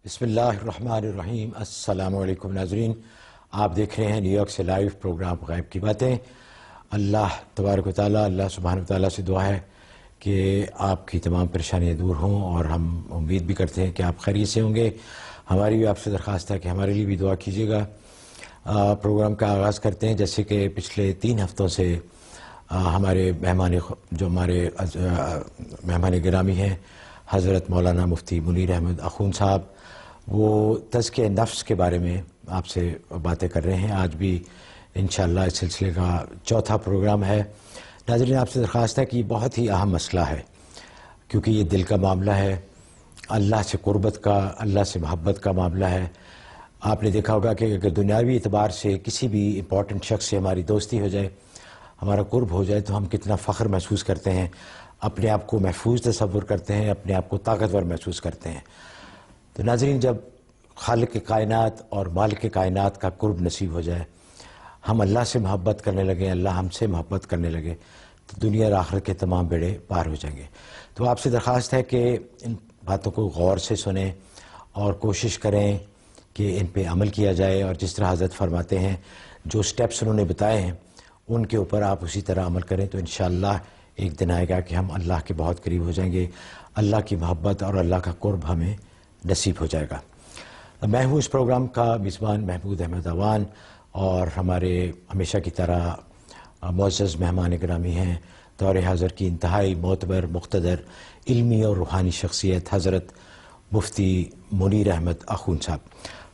بسم اللہ الرحمن الرحیم۔ السلام علیکم ناظرین، آپ دیکھ رہے ہیں نیو یارک سے لائیو پروگرام غیب کی باتیں۔ اللہ تبارک و تعالیٰ، اللہ سبحانہ و تعالیٰ سے دعا ہے کہ آپ کی تمام پریشانیاں دور ہوں، اور ہم امید بھی کرتے ہیں کہ آپ خیریت سے ہوں گے۔ ہماری بھی آپ سے درخواست ہے کہ ہمارے لیے بھی دعا کیجیے گا۔ پروگرام کا آغاز کرتے ہیں۔ جیسے کہ پچھلے 3 ہفتوں سے ہمارے مہمان گرامی ہیں حضرت مولانا مفتی منیر احمد اخون صاحب، وہ تزکیہ نفس کے بارے میں آپ سے باتیں کر رہے ہیں۔ آج بھی انشاءاللہ اس سلسلے کا 4تھا پروگرام ہے۔ ناظرین، آپ سے درخواست ہے کہ یہ بہت ہی اہم مسئلہ ہے، کیونکہ یہ دل کا معاملہ ہے، اللہ سے قربت کا، اللہ سے محبت کا معاملہ ہے۔ آپ نے دیکھا ہوگا کہ اگر دنیاوی اعتبار سے کسی بھی امپورٹنٹ شخص سے ہماری دوستی ہو جائے، ہمارا قرب ہو جائے، تو ہم کتنا فخر محسوس کرتے ہیں، اپنے آپ کو محفوظ تصور کرتے ہیں، اپنے آپ کو طاقتور محسوس کرتے ہیں۔ تو ناظرین، جب خالق کائنات اور مالک کائنات کا قرب نصیب ہو جائے، ہم اللہ سے محبت کرنے لگے، اللہ ہم سے محبت کرنے لگے، تو دنیا اور آخرت کے تمام بیڑے پار ہو جائیں گے۔ تو آپ سے درخواست ہے کہ ان باتوں کو غور سے سنیں اور کوشش کریں کہ ان پہ عمل کیا جائے، اور جس طرح حضرت فرماتے ہیں، جو سٹیپس انہوں نے بتائے ہیں ان کے اوپر آپ اسی طرح عمل کریں، تو انشاءاللہ ایک دن آئے گا کہ ہم اللہ کے بہت قریب ہو جائیں گے، اللہ کی محبت اور اللہ کا قرب ہمیں نصیب ہو جائے گا۔ میں ہوں اس پروگرام کا میزبان محمود احمد اوان، اور ہمارے ہمیشہ کی طرح معزز مہمان گرامی ہیں دور حاضر کی انتہائی معتبر، مقتدر، علمی اور روحانی شخصیت حضرت مفتی منیر احمد اخون صاحب۔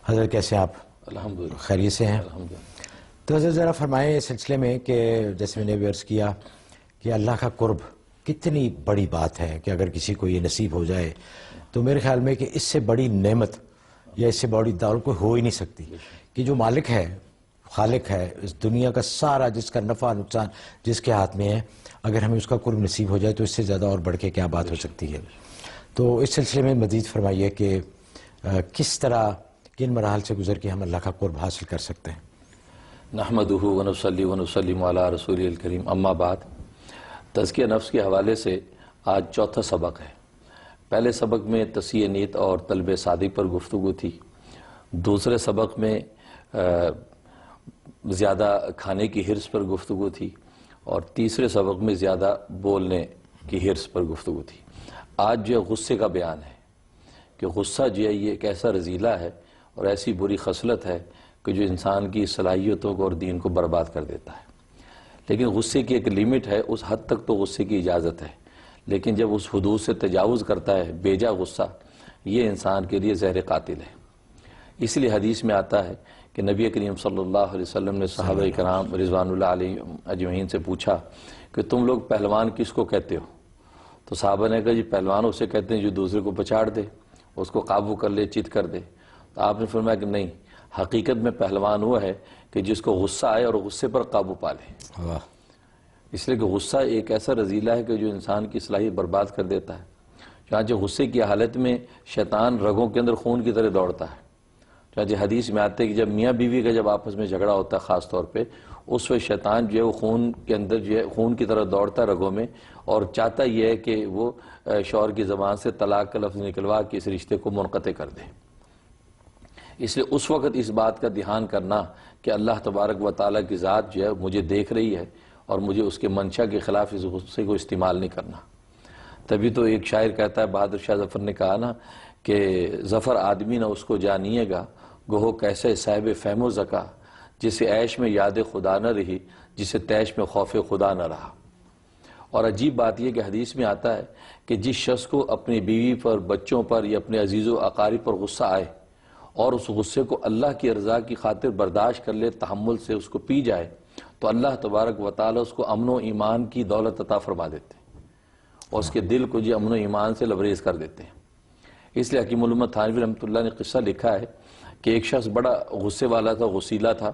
حضرت کیسے ہیں آپ؟ الحمدللہ خیریت سے ہیں؟ الحمدللہ۔ تو حضرت ذرا فرمائیں اس سلسلے میں کہ جیسے میں نے عرض کیا کہ اللہ کا قرب کتنی بڑی بات ہے کہ اگر کسی کو یہ نصیب ہو جائے تو میرے خیال میں کہ اس سے بڑی نعمت یا اس سے بڑی دولت کوئی ہو ہی نہیں سکتی، کہ جو مالک ہے، خالق ہے اس دنیا کا سارا، جس کا نفع نقصان جس کے ہاتھ میں ہے، اگر ہمیں اس کا قرب نصیب ہو جائے تو اس سے زیادہ اور بڑھ کے کیا بات ہو سکتی ہے۔ تو اس سلسلے میں مزید فرمائیے کہ کس طرح، کن مراحل سے گزر کے ہم اللہ کا قرب حاصل کر سکتے ہیں۔ نحمدہ ونصلی ونسلم علی رسول الکریم، اما بعد۔ تزکیہ نفس کے حوالے سے آج 4تھا سبق ہے۔ پہلے سبق میں تصحیح نیت اور طلب صادق پر گفتگو تھی۔ دوسرے سبق میں زیادہ کھانے کی حرص پر گفتگو تھی، اور تیسرے سبق میں زیادہ بولنے کی حرص پر گفتگو تھی۔ آج جو غصے کا بیان ہے کہ غصہ جو ہے یہ ایک ایسا رذیلہ ہے اور ایسی بری خصلت ہے کہ جو انسان کی صلاحیتوں کو اور دین کو برباد کر دیتا ہے۔ لیکن غصے کی ایک لیمٹ ہے، اس حد تک تو غصے کی اجازت ہے، لیکن جب اس حدود سے تجاوز کرتا ہے بیجا غصہ، یہ انسان کے لیے زہر قاتل ہے۔ اس لیے حدیث میں آتا ہے کہ نبی کریم صلی اللہ علیہ وسلم نے صحابہ کرام رضوان اللہ علیہ اجمعین سے پوچھا کہ تم لوگ پہلوان کس کو کہتے ہو؟ تو صحابہ نے کہا جی پہلوان اسے کہتے ہیں جو دوسرے کو پچاڑ دے، اس کو قابو کر لے، چت کر دے۔ تو آپ نے فرمایا کہ نہیں، حقیقت میں پہلوان وہ ہے کہ جس کو غصہ آئے اور غصے پر قابو پا لے۔ اس لیے کہ غصہ ایک ایسا رذیلہ ہے کہ جو انسان کی صلاحیت برباد کر دیتا ہے۔ چنانچہ غصے کی حالت میں شیطان رگوں کے اندر خون کی طرح دوڑتا ہے۔ چنانچہ حدیث میں آتے ہیں کہ جب میاں بیوی کا جب آپس میں جھگڑا ہوتا ہے خاص طور پہ، اس وقت شیطان جو ہے وہ خون کے اندر جو ہے خون کی طرح دوڑتا ہے رگوں میں، اور چاہتا یہ ہے کہ وہ شوہر کی زبان سے طلاق کا لفظ نکلوا کے اس رشتے کو منقطع کر دے۔ اس لیے اس وقت اس بات کا دھیان کرنا کہ اللہ تبارک و تعالیٰ کی ذات جو ہے مجھے دیکھ رہی ہے، اور مجھے اس کے منشا کے خلاف اس غصے کو استعمال نہیں کرنا۔ تبھی تو ایک شاعر کہتا ہے، بہادر شاہ ظفر نے کہا نا کہ ظفر آدمی نہ اس کو جانیے گا، گوہو کیسے صاحب فہم و ذکا، جسے عیش میں یاد خدا نہ رہی، جسے تیش میں خوف خدا نہ رہا۔ اور عجیب بات یہ کہ حدیث میں آتا ہے کہ جس شخص کو اپنی بیوی پر، بچوں پر یا اپنے عزیز و اقارب پر غصہ آئے اور اس غصے کو اللہ کی رضا کی خاطر برداشت کر لے، تحمل سے اس کو پی جائے، تو اللہ تبارک و تعالیٰ اس کو امن و ایمان کی دولت عطا فرما دیتے ہیں، اور اس کے دل کو جو امن و ایمان سے لبریز کر دیتے ہیں۔ اس لیے حکیم الامت تھانوی رحمۃ اللہ نے قصہ لکھا ہے کہ ایک شخص بڑا غصے والا تھا، غصیلا تھا،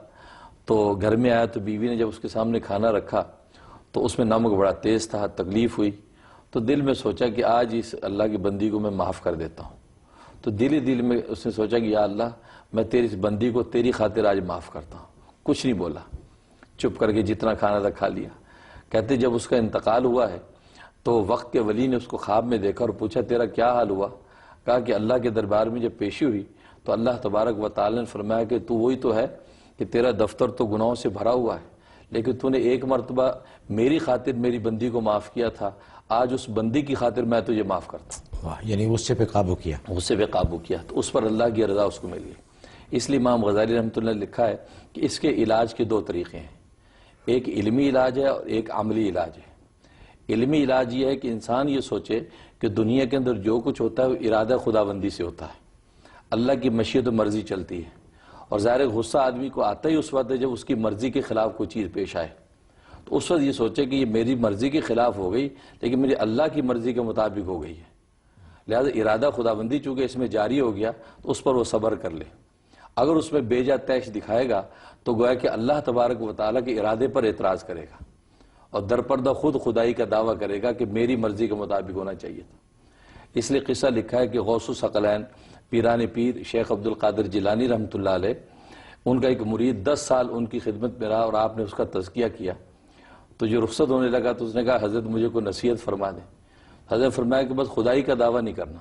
تو گھر میں آیا تو بیوی نے جب اس کے سامنے کھانا رکھا تو اس میں نمک بڑا تیز تھا، تکلیف ہوئی، تو دل میں سوچا کہ آج اس اللہ کی بندی کو میں معاف کر دیتا ہوں۔ تو دل ہی دل میں اس نے سوچا کہ یا اللہ، میں تیری اس بندی کو تیری خاطر آج معاف کرتا ہوں۔ کچھ نہیں بولا، چپ کر کے جتنا کھانا تھا کھا لیا۔ کہتے جب اس کا انتقال ہوا ہے تو وقت کے ولی نے اس کو خواب میں دیکھا اور پوچھا تیرا کیا حال ہوا؟ کہا کہ اللہ کے دربار میں جب پیشی ہوئی تو اللہ تبارک و تعالی نے فرمایا کہ تو وہی تو ہے کہ تیرا دفتر تو گناہوں سے بھرا ہوا ہے، لیکن تو نے ایک مرتبہ میری خاطر میری بندی کو معاف کیا تھا، آج اس بندی کی خاطر میں تجھے معاف کرتا ہوں۔ واہ، یعنی غصے پہ قابو کیا، غصے پہ قابو کیا تو اس پر اللہ کی رضا اس کو مل گئی۔ اس لیے امام غزالی رحمۃ اللہ نے لکھا ہے کہ اس کے علاج کے دو طریقے ہیں، ایک علمی علاج ہے اور ایک عملی علاج ہے۔ علمی علاج یہ ہے کہ انسان یہ سوچے کہ دنیا کے اندر جو کچھ ہوتا ہے وہ ارادہ خداوندی سے ہوتا ہے، اللہ کی مشیت و مرضی چلتی ہے، اور ظاہر غصہ آدمی کو آتا ہی اس وقت ہے جب اس کی مرضی کے خلاف کوئی چیز پیش آئے، تو اس وقت یہ سوچے کہ یہ میری مرضی کے خلاف ہو گئی لیکن میری اللہ کی مرضی کے مطابق ہو گئی ہے، لہذا ارادہ خداوندی چونکہ اس میں جاری ہو گیا تو اس پر وہ صبر کر لے۔ اگر اس میں بے جا طیش دکھائے گا تو گویا کہ اللہ تبارک و تعالیٰ کے ارادے پر اعتراض کرے گا اور درپردہ خود خدائی کا دعویٰ کرے گا کہ میری مرضی کے مطابق ہونا چاہیے تھا۔ اس لیے قصہ لکھا ہے کہ غوث الثقلین پیران پیر شیخ عبد القادر جیلانی رحمۃ اللہ علیہ، ان کا ایک مرید 10 سال ان کی خدمت میں رہا اور آپ نے اس کا تزکیہ کیا، تو جو رخصت ہونے لگا تو اس نے کہا حضرت مجھے کوئی نصیحت فرما دیں۔ حضرت فرمایا کہ بس خدائی کا دعویٰ نہیں کرنا۔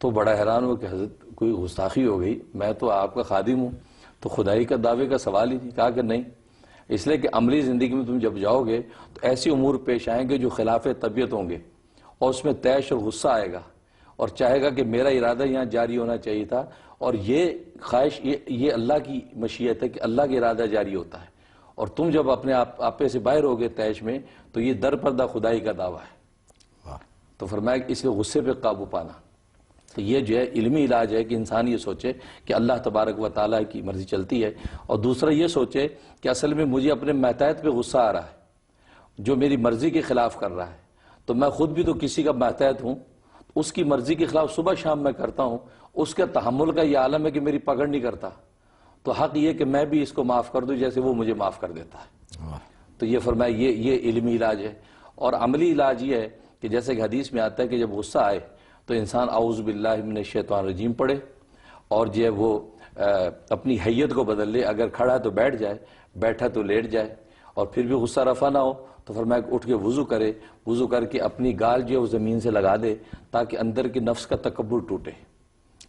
تو بڑا حیران ہوا کہ حضرت کوئی گستاخی ہو گئی، میں تو آپ کا خادم ہوں، تو خدائی کا دعوے کا سوال ہی نہیں۔ کہا کہ نہیں، اس لیے کہ عملی زندگی میں تم جب جاؤ گے تو ایسی امور پیش آئیں گے جو خلاف طبیعت ہوں گے، اور اس میں طیش اور غصہ آئے گا اور چاہے گا کہ میرا ارادہ یہاں جاری ہونا چاہیے تھا، اور یہ خواہش یہ اللہ کی مشیت ہے کہ اللہ کا ارادہ جاری ہوتا ہے، اور تم جب اپنے آپے سے باہر ہوگے طیش میں تو یہ درپردہ خدائی کا دعویٰ ہے۔ تو فرمایا کہ اس لیے غصے پہ قابو پانا، تو یہ جو ہے علمی علاج ہے کہ انسان یہ سوچے کہ اللہ تبارک و تعالیٰ کی مرضی چلتی ہے، اور دوسرا یہ سوچے کہ اصل میں مجھے اپنے ماتحت پہ غصہ آ رہا ہے جو میری مرضی کے خلاف کر رہا ہے، تو میں خود بھی تو کسی کا ماتحت ہوں، اس کی مرضی کے خلاف صبح شام میں کرتا ہوں، اس کے تحمل کا یہ عالم ہے کہ میری پکڑ نہیں کرتا، تو حق یہ کہ میں بھی اس کو معاف کر دوں جیسے وہ مجھے معاف کر دیتا ہے۔ تو یہ فرمایا یہ علمی علاج ہے۔ اور عملی علاج یہ ہے کہ جیسے کہ حدیث میں آتا ہے کہ جب غصہ آئے تو انسان اعوذ باللہ من الشیطان الرجیم پڑھے، اور جو ہے وہ اپنی حیت کو بدل لے، اگر کھڑا ہے تو بیٹھ جائے، بیٹھا تو لیٹ جائے، اور پھر بھی غصہ رفع نہ ہو تو فرمایا کہ اٹھ کے وضو کرے، وضو کر کے اپنی گال جو ہے وہ زمین سے لگا دے تاکہ اندر کی نفس کا تکبر ٹوٹے۔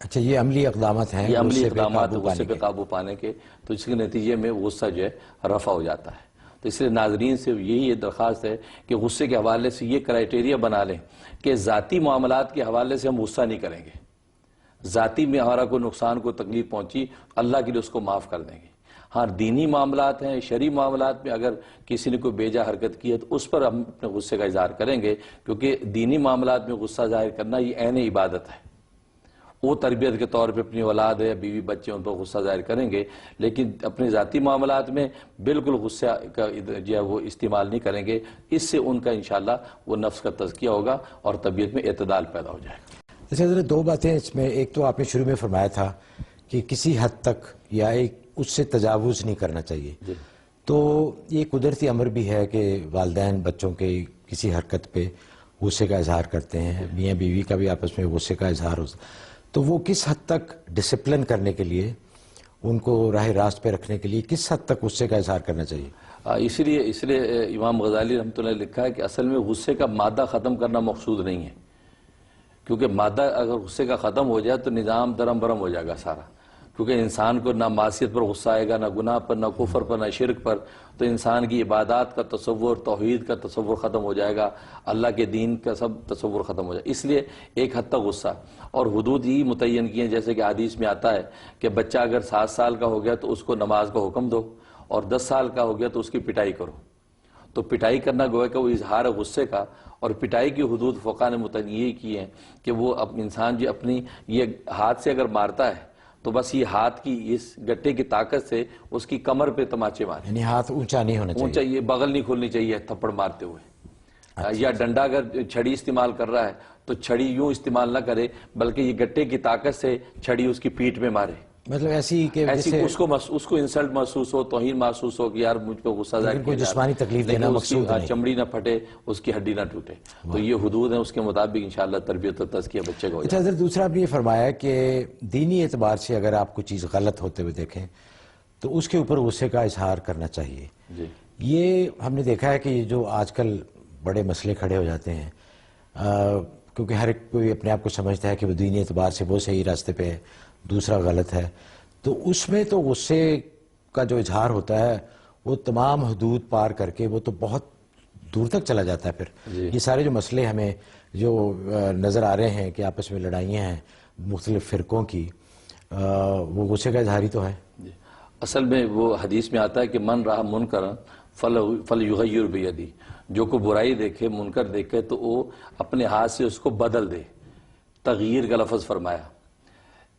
اچھا، یہ عملی اقدامات ہیں، یہ عملی اقدامات غصے پہ قابو پانے کے، تو اس کے نتیجے میں غصہ جو ہے رفع ہو جاتا ہے۔ تو اس لیے ناظرین سے یہی درخواست ہے کہ غصے کے حوالے سے یہ کرائیٹیریا بنا لیں کہ ذاتی معاملات کے حوالے سے ہم غصہ نہیں کریں گے، ذاتی میں ہمارا کوئی نقصان کو تکلیف پہنچی اللہ کے لیے اس کو معاف کر دیں گے۔ ہاں دینی معاملات ہیں، شرعی معاملات میں اگر کسی نے کوئی بیجا حرکت کی ہے تو اس پر ہم اپنے غصے کا اظہار کریں گے، کیونکہ دینی معاملات میں غصہ ظاہر کرنا یہ عین عبادت ہے۔ وہ تربیت کے طور پہ اپنی اولاد ہے، بیوی بچے، ان پر غصہ ظاہر کریں گے، لیکن اپنے ذاتی معاملات میں بالکل غصہ کا جو ہے وہ استعمال نہیں کریں گے۔ اس سے ان کا انشاءاللہ وہ نفس کا تزکیہ ہوگا اور طبیعت میں اعتدال پیدا ہو جائے گا۔ اچھا حضرت، دو باتیں اس میں، ایک تو آپ نے شروع میں فرمایا تھا کہ کسی حد تک یا ایک اس سے تجاوز نہیں کرنا چاہیے، تو یہ قدرتی امر بھی ہے کہ والدین بچوں کے کسی حرکت پہ غصے کا اظہار کرتے ہیں، میاں بیوی کا بھی آپس میں غصے کا اظہار ہوتا ہے، تو وہ کس حد تک ڈسپلن کرنے کے لیے، ان کو راہ راست پہ رکھنے کے لیے کس حد تک غصے کا اظہار کرنا چاہیے؟ اس لیے امام غزالی رحمۃ اللہ نے لکھا ہے کہ اصل میں غصے کا مادہ ختم کرنا مقصود نہیں ہے، کیونکہ مادہ اگر غصے کا ختم ہو جائے تو نظام درم برم ہو جائے گا سارا، کیونکہ انسان کو نہ معصیت پر غصہ آئے گا، نہ گناہ پر، نہ کفر پر، نہ شرک پر، تو انسان کی عبادات کا تصور، توحید کا تصور ختم ہو جائے گا، اللہ کے دین کا سب تصور ختم ہو جائے گا۔ اس لیے ایک حد تک غصہ، اور حدود ہی متعین کی ہیں، جیسے کہ حدیث میں آتا ہے کہ بچہ اگر 7 سال کا ہو گیا تو اس کو نماز کا حکم دو، اور 10 سال کا ہو گیا تو اس کی پٹائی کرو۔ تو پٹائی کرنا گویا کہ وہ اظہار غصے کا، اور پٹائی کی حدود فقہاء نے متعین کی ہیں کہ وہ انسان جو اپنی یہ ہاتھ سے اگر مارتا ہے تو بس یہ ہاتھ کی اس گٹے کی طاقت سے اس کی کمر پہ تماچے مارے، یعنی ہاتھ اونچا نہیں ہونا چاہیے، اونچا، یہ بغل نہیں کھولنی چاہیے تھپڑ مارتے ہوئے، یا ڈنڈا اگر چھڑی استعمال کر رہا ہے تو چھڑی یوں استعمال نہ کرے بلکہ یہ گٹے کی طاقت سے چھڑی اس کی پیٹھ میں مارے، مطلب ایسی کہ اس کو انسلٹ محسوس ہو، توہین محسوس ہو کہ یار مجھ پہ غصہ ظاہر کیا، جسمانی تکلیف دینا مقصود نہیں، چمڑی نہ پھٹے، اس کی ہڈی نہ ٹوٹے، تو یہ حدود ہیں، اس کے مطابق انشاءاللہ تربیت و تزکیہ بچے کو ہو جائے۔ اچھا حضرت، دوسرا آپ نے یہ فرمایا کہ دینی اعتبار سے اگر آپ کو چیز غلط ہوتے ہوئے دیکھیں تو اس کے اوپر غصے کا اظہار کرنا چاہیے۔ یہ ہم نے دیکھا ہے کہ جو آج کل بڑے مسئلے کھڑے ہو جاتے ہیں، کیونکہ ہر ایک کوئی اپنے آپ کو سمجھتا ہے کہ وہ دینی اعتبار سے وہ صحیح راستے پہ ہے، دوسرا غلط ہے، تو اس میں تو غصے کا جو اظہار ہوتا ہے وہ تمام حدود پار کر کے وہ تو بہت دور تک چلا جاتا ہے. پھر یہ سارے جو مسئلے ہمیں جو نظر آ رہے ہیں کہ آپس میں لڑائیاں ہیں مختلف فرقوں کی، وہ غصے کا اظہار ہی تو ہے. اصل میں وہ حدیث میں آتا ہے کہ من رہا منکرا فلیغیر بیدی، جو کو برائی دیکھے، منکر دیکھے تو وہ اپنے ہاتھ سے اس کو بدل دے. تغییر کا لفظ فرمایا.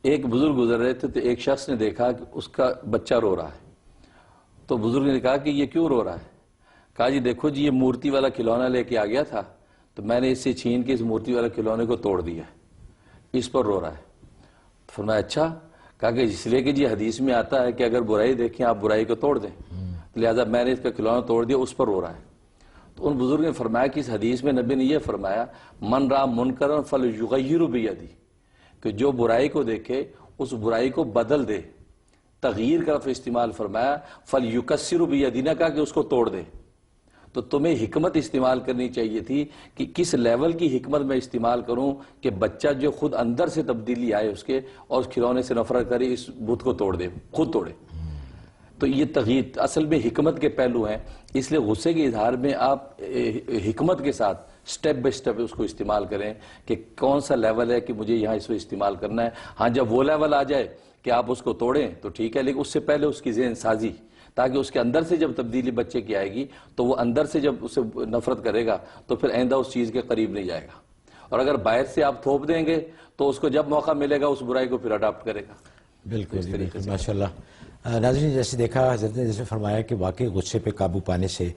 ایک بزرگ گزر رہے تھے تو ایک شخص نے دیکھا کہ اس کا بچہ رو رہا ہے، تو بزرگ نے کہا کہ یہ کیوں رو رہا ہے؟ کہا جی دیکھو جی، یہ مورتی والا کھلونا لے کے آ گیا تھا تو میں نے اس سے چھین کے اس مورتی والا کھلونے کو توڑ دیا، اس پر رو رہا ہے. فرمایا اچھا. کہا کہ اس لیے کہ جی حدیث میں آتا ہے کہ اگر برائی دیکھیں آپ برائی کو توڑ دیں، لہذا میں نے اس کا کھلونا توڑ دیا، اس پر رو رہا ہے. تو ان بزرگ نے فرمایا کہ اس حدیث میں نبی نے یہ فرمایا من رأى منکرا فلیغیر بیدی، کہ جو برائی کو دیکھے اس برائی کو بدل دے. تغییر کا لفظ استعمال فرمایا، فلیکسر بیدی، نہ کہا کہ اس کو توڑ دے. تو تمہیں حکمت استعمال کرنی چاہیے تھی کہ کس لیول کی حکمت میں استعمال کروں کہ بچہ جو خود اندر سے تبدیلی آئے اس کے، اور اس کھلونے سے نفرت کرے، اس بت کو توڑ دے، خود توڑے. تو یہ تغییر اصل میں حکمت کے پہلو ہیں. اس لیے غصے کے اظہار میں آپ حکمت کے ساتھ سٹیپ بائی سٹیپ اس کو استعمال کریں کہ کون سا لیول ہے کہ مجھے یہاں اس کو استعمال کرنا ہے. ہاں جب وہ لیول آ جائے کہ آپ اس کو توڑیں تو ٹھیک ہے، لیکن اس سے پہلے اس کی ذہن سازی، تاکہ اس کے اندر سے جب تبدیلی بچے کی آئے گی تو وہ اندر سے جب اسے نفرت کرے گا تو پھر آئندہ اس چیز کے قریب نہیں جائے گا. اور اگر باہر سے آپ تھوپ دیں گے تو اس کو جب موقع ملے گا اس برائی کو پھر اڈاپٹ کرے گا. بالکل ماشاء اللہ. ناظرین، جیسے دیکھا حضرت نے جیسے فرمایا کہ واقعی غصے پہ قابو پانے سے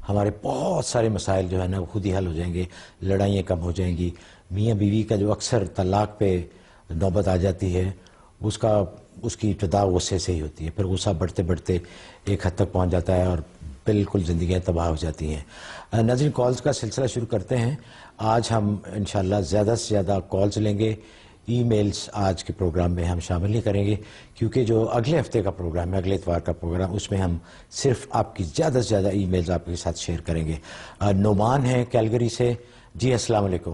ہمارے بہت سارے مسائل جو ہے نا وہ خود ہی حل ہو جائیں گے، لڑائیاں کم ہو جائیں گی. میاں بیوی کا جو اکثر طلاق پہ نوبت آ جاتی ہے اس کی ابتدا غصے سے ہی ہوتی ہے، پھر غصہ بڑھتے بڑھتے ایک حد تک پہنچ جاتا ہے اور بالکل زندگیاں تباہ ہو جاتی ہیں. ناظرین، کالز کا سلسلہ شروع کرتے ہیں. آج ہم انشاءاللہ زیادہ سے زیادہ کالز لیں گے. ای میلز آج کے پروگرام میں ہم شامل نہیں کریں گے کیونکہ جو اگلے ہفتے کا پروگرام ہے، اگلے اتوار کا پروگرام، اس میں ہم صرف آپ کی زیادہ سے زیادہ ای میلز آپ کے ساتھ شیئر کریں گے. نعمان ہیں کیلگری سے. جی السلام علیکم.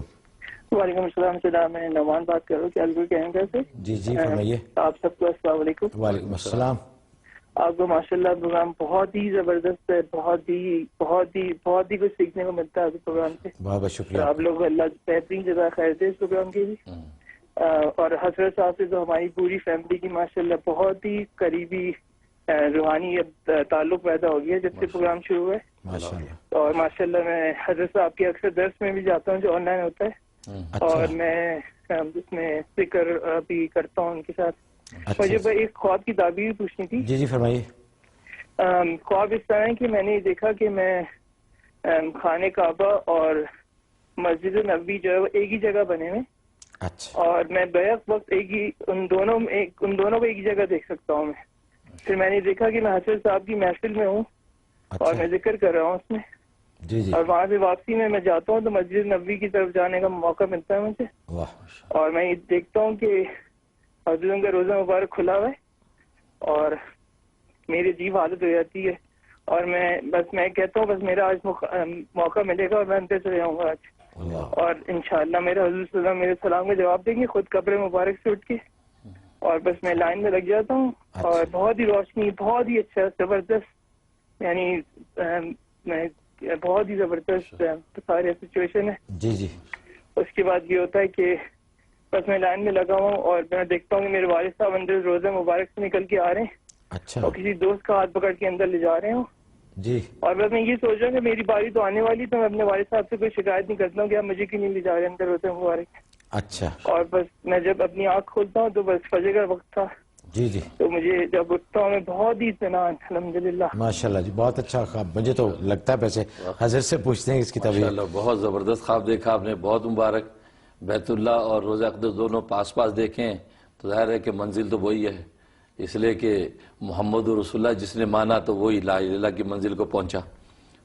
وعلیکم السلام. میں نعمان بات کر رہا ہوں کیلگری کے اینکر سے. جی فرمائیے. آپ سب کو السلام علیکم. وعلیکم السلام. آپ کو ماشاءاللہ پروگرام بہت ہی زبردست ہے، بہت ہی کچھ سیکھنے کو ملتا ہے اس پروگرام سے. بہت بہت شکریہ. آپ لوگ اللہ بہترین جزائے خیر دے اس پروگرام کے لیے. اور حضرت صاحب سے تو ہماری پوری فیملی کی ماشاءاللہ بہت ہی قریبی روحانی تعلق پیدا ہو گیا جب سے پروگرام شروع ہوا ہے. ماشاءاللہ. اور ماشاءاللہ میں حضرت صاحب کے اکثر درس میں بھی جاتا ہوں جو آن لائن ہوتا ہے، اور میں اس میں ذکر بھی کرتا ہوں ان کے ساتھ. مجھے ایک خواب کی تعبیر پوچھنی تھی. جی فرمائیے. خواب اس طرح ہے کہ میں نے دیکھا کہ میں خانہ کعبہ اور مسجد نبوی جو ہے وہ ایک ہی جگہ بنے ہوئے، اور میں بیک وقت ان دونوں کو ایک ہی جگہ دیکھ سکتا ہوں. میں پھر میں نے دیکھا کہ میں حضرت صاحب کی محفل میں ہوں اور میں ذکر کر رہا ہوں اس میں، اور وہاں سے واپسی میں جاتا ہوں تو مسجد نبوی کی طرف جانے کا موقع ملتا ہے مجھے، اور میں یہ دیکھتا ہوں کہ حضرت کا روزہ مبارک کھلا ہوا ہے اور میری عجیب حالت ہو جاتی ہے، اور میں کہتا ہوں بس میرا آج موقع ملے گا اور میں اندر چلے جاؤں گا آج، اور انشاءاللہ میرا حضور صلی اللہ علیہ وسلم میرے سلام کا جواب دیں گے خود قبر مبارک سے اٹھ کے، اور بس میں لائن میں لگ جاتا ہوں. اور بہت ہی روشنی، بہت ہی اچھا زبردست، یعنی میں بہت ہی زبردست سارے سچویشن ہے. جی. اس کے بعد یہ ہوتا ہے کہ بس میں لائن میں لگا ہوں اور میں دیکھتا ہوں کہ میرے والد صاحب اندر روزہ مبارک سے نکل کے آ رہے ہیں اور کسی دوست کا ہاتھ پکڑ کے اندر لے جا رہے ہوں. جی. اور بس میں یہ سوچ رہا ہوں کہ میری باری تو آنے والی، تو میں اپنے والد صاحب سے کوئی شکایت نہیں کرتا ہوں کہ آپ مجھے کیوں نہیں لے جا رہے اندر روزہ مبارک. اچھا. اور بس میں جب اپنی آنکھ کھولتا ہوں تو بس فجر کا وقت تھا. جی. تو مجھے جب اٹھتا ہوں میں بہت ہی اطمینان، الحمدللہ. ماشاءاللہ جی، بہت اچھا خواب. مجھے تو لگتا ہے ویسے حضرت سے پوچھتے ہیں اس کی تعبیر. ماشاءاللہ بہت زبردست خواب دیکھا آپ نے، بہت مبارک. بیت اللہ اور روزہ اقدس دونوں پاس دیکھیں تو ظاہر ہے کہ منزل تو وہی ہے، اس لیے کہ محمد رسول اللہ جس نے مانا تو وہی لا الہ الا اللہ کی منزل کو پہنچا.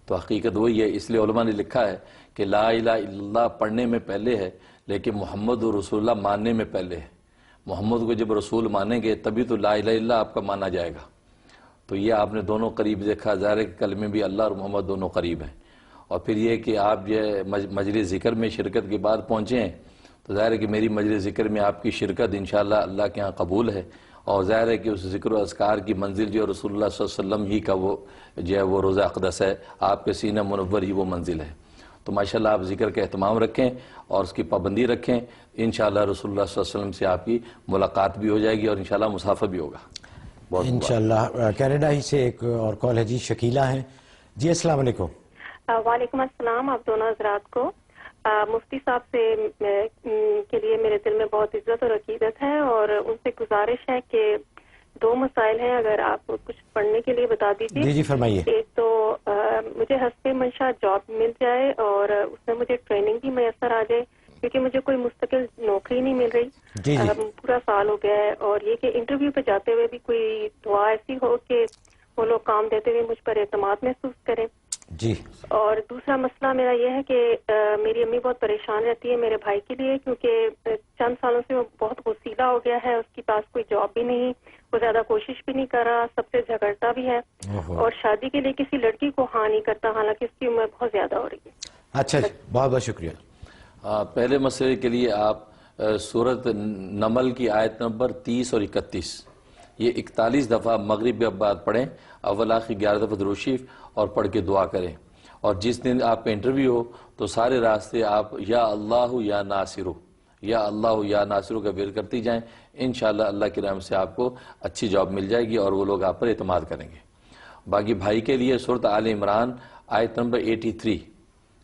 تو حقیقت وہی ہے. اس لیے علماء نے لکھا ہے کہ لا الہ الا اللہ پڑھنے میں پہلے ہے لیکن محمد رسول اللہ ماننے میں پہلے ہے. محمد کو جب رسول مانیں گے تبھی تو لا الہ الا اللہ آپ کا مانا جائے گا. تو یہ آپ نے دونوں قریب دیکھا. ظاہر ہے کہ کلمے بھی اللہ اور محمد دونوں قریب ہیں. اور پھر یہ کہ آپ یہ مجلس ذکر میں شرکت کے بعد پہنچے ہیں تو ظاہر ہے کہ میری مجلس ذکر میں آپ کی شرکت انشاءاللہ اللہ کے ہاں قبول ہے، اور ظاہر ہے کہ اس ذکر و اذکار کی منزل جو رسول اللہ صلی اللہ علیہ وسلم ہی کا وہ جو ہے وہ روضہ اقدس ہے، آپ کے سینہ منور ہی وہ منزل ہے۔ تو ماشاءاللہ آپ ذکر کا اہتمام رکھیں اور اس کی پابندی رکھیں، انشاءاللہ رسول اللہ صلی اللہ علیہ وسلم سے آپ کی ملاقات بھی ہو جائے گی اور انشاءاللہ مصافحہ بھی ہوگا انشاءاللہ۔ کینیڈا ہی سے ایک اور کال ہے جی، شکیلہ ہیں جی، السلام علیکم۔ وعلیکم السلام، آپ دونوں حضرات کو۔ مفتی صاحب سے کے لیے میرے دل میں بہت عزت اور عقیدت ہے، اور ان سے گزارش ہے کہ 2 مسائل ہیں، اگر آپ کچھ پڑھنے کے لیے بتا دیجیے۔ جی جی فرمائیے۔ ایک تو مجھے حسب منشا جاب مل جائے اور اس میں مجھے ٹریننگ بھی میسر آ جائے، کیونکہ مجھے کوئی مستقل نوکری نہیں مل رہی، جی جی پورا سال ہو گیا ہے، اور یہ کہ انٹرویو پہ جاتے ہوئے بھی کوئی دعا ایسی ہو کہ وہ لوگ کام دیتے ہوئے مجھ پر اعتماد محسوس کریں۔ جی۔ اور دوسرا مسئلہ میرا یہ ہے کہ میری امی بہت پریشان رہتی ہے میرے بھائی کے لیے، کیونکہ چند سالوں سے وہ بہت غصیلا ہو گیا ہے، اس کے پاس کوئی جاب بھی نہیں، وہ زیادہ کوشش بھی نہیں کر رہا، سب سے جھگڑتا بھی ہے، اور شادی کے لیے کسی لڑکی کو ہاں نہیں کرتا، حالانکہ اس کی عمر بہت زیادہ ہو رہی ہے۔ اچھا جی، بہت بہت شکریہ۔ پہلے مسئلے کے لیے آپ سورۃ نمل کی آیت نمبر 30 اور 31 یہ 41 دفعہ مغرب کے بعد پڑھیں، اول آخر 11 دفعہ درود شریف اور پڑھ کے دعا کریں، اور جس دن آپ کا انٹرویو ہو تو سارے راستے آپ یا اللہ یا ناصرو، یا اللہ یا ناصرو کا ورد کرتی جائیں، انشاءاللہ اللہ کی رحمت سے آپ کو اچھی جاب مل جائے گی اور وہ لوگ آپ پر اعتماد کریں گے۔ باقی بھائی کے لیے سورۃ آل عمران آیت نمبر 83،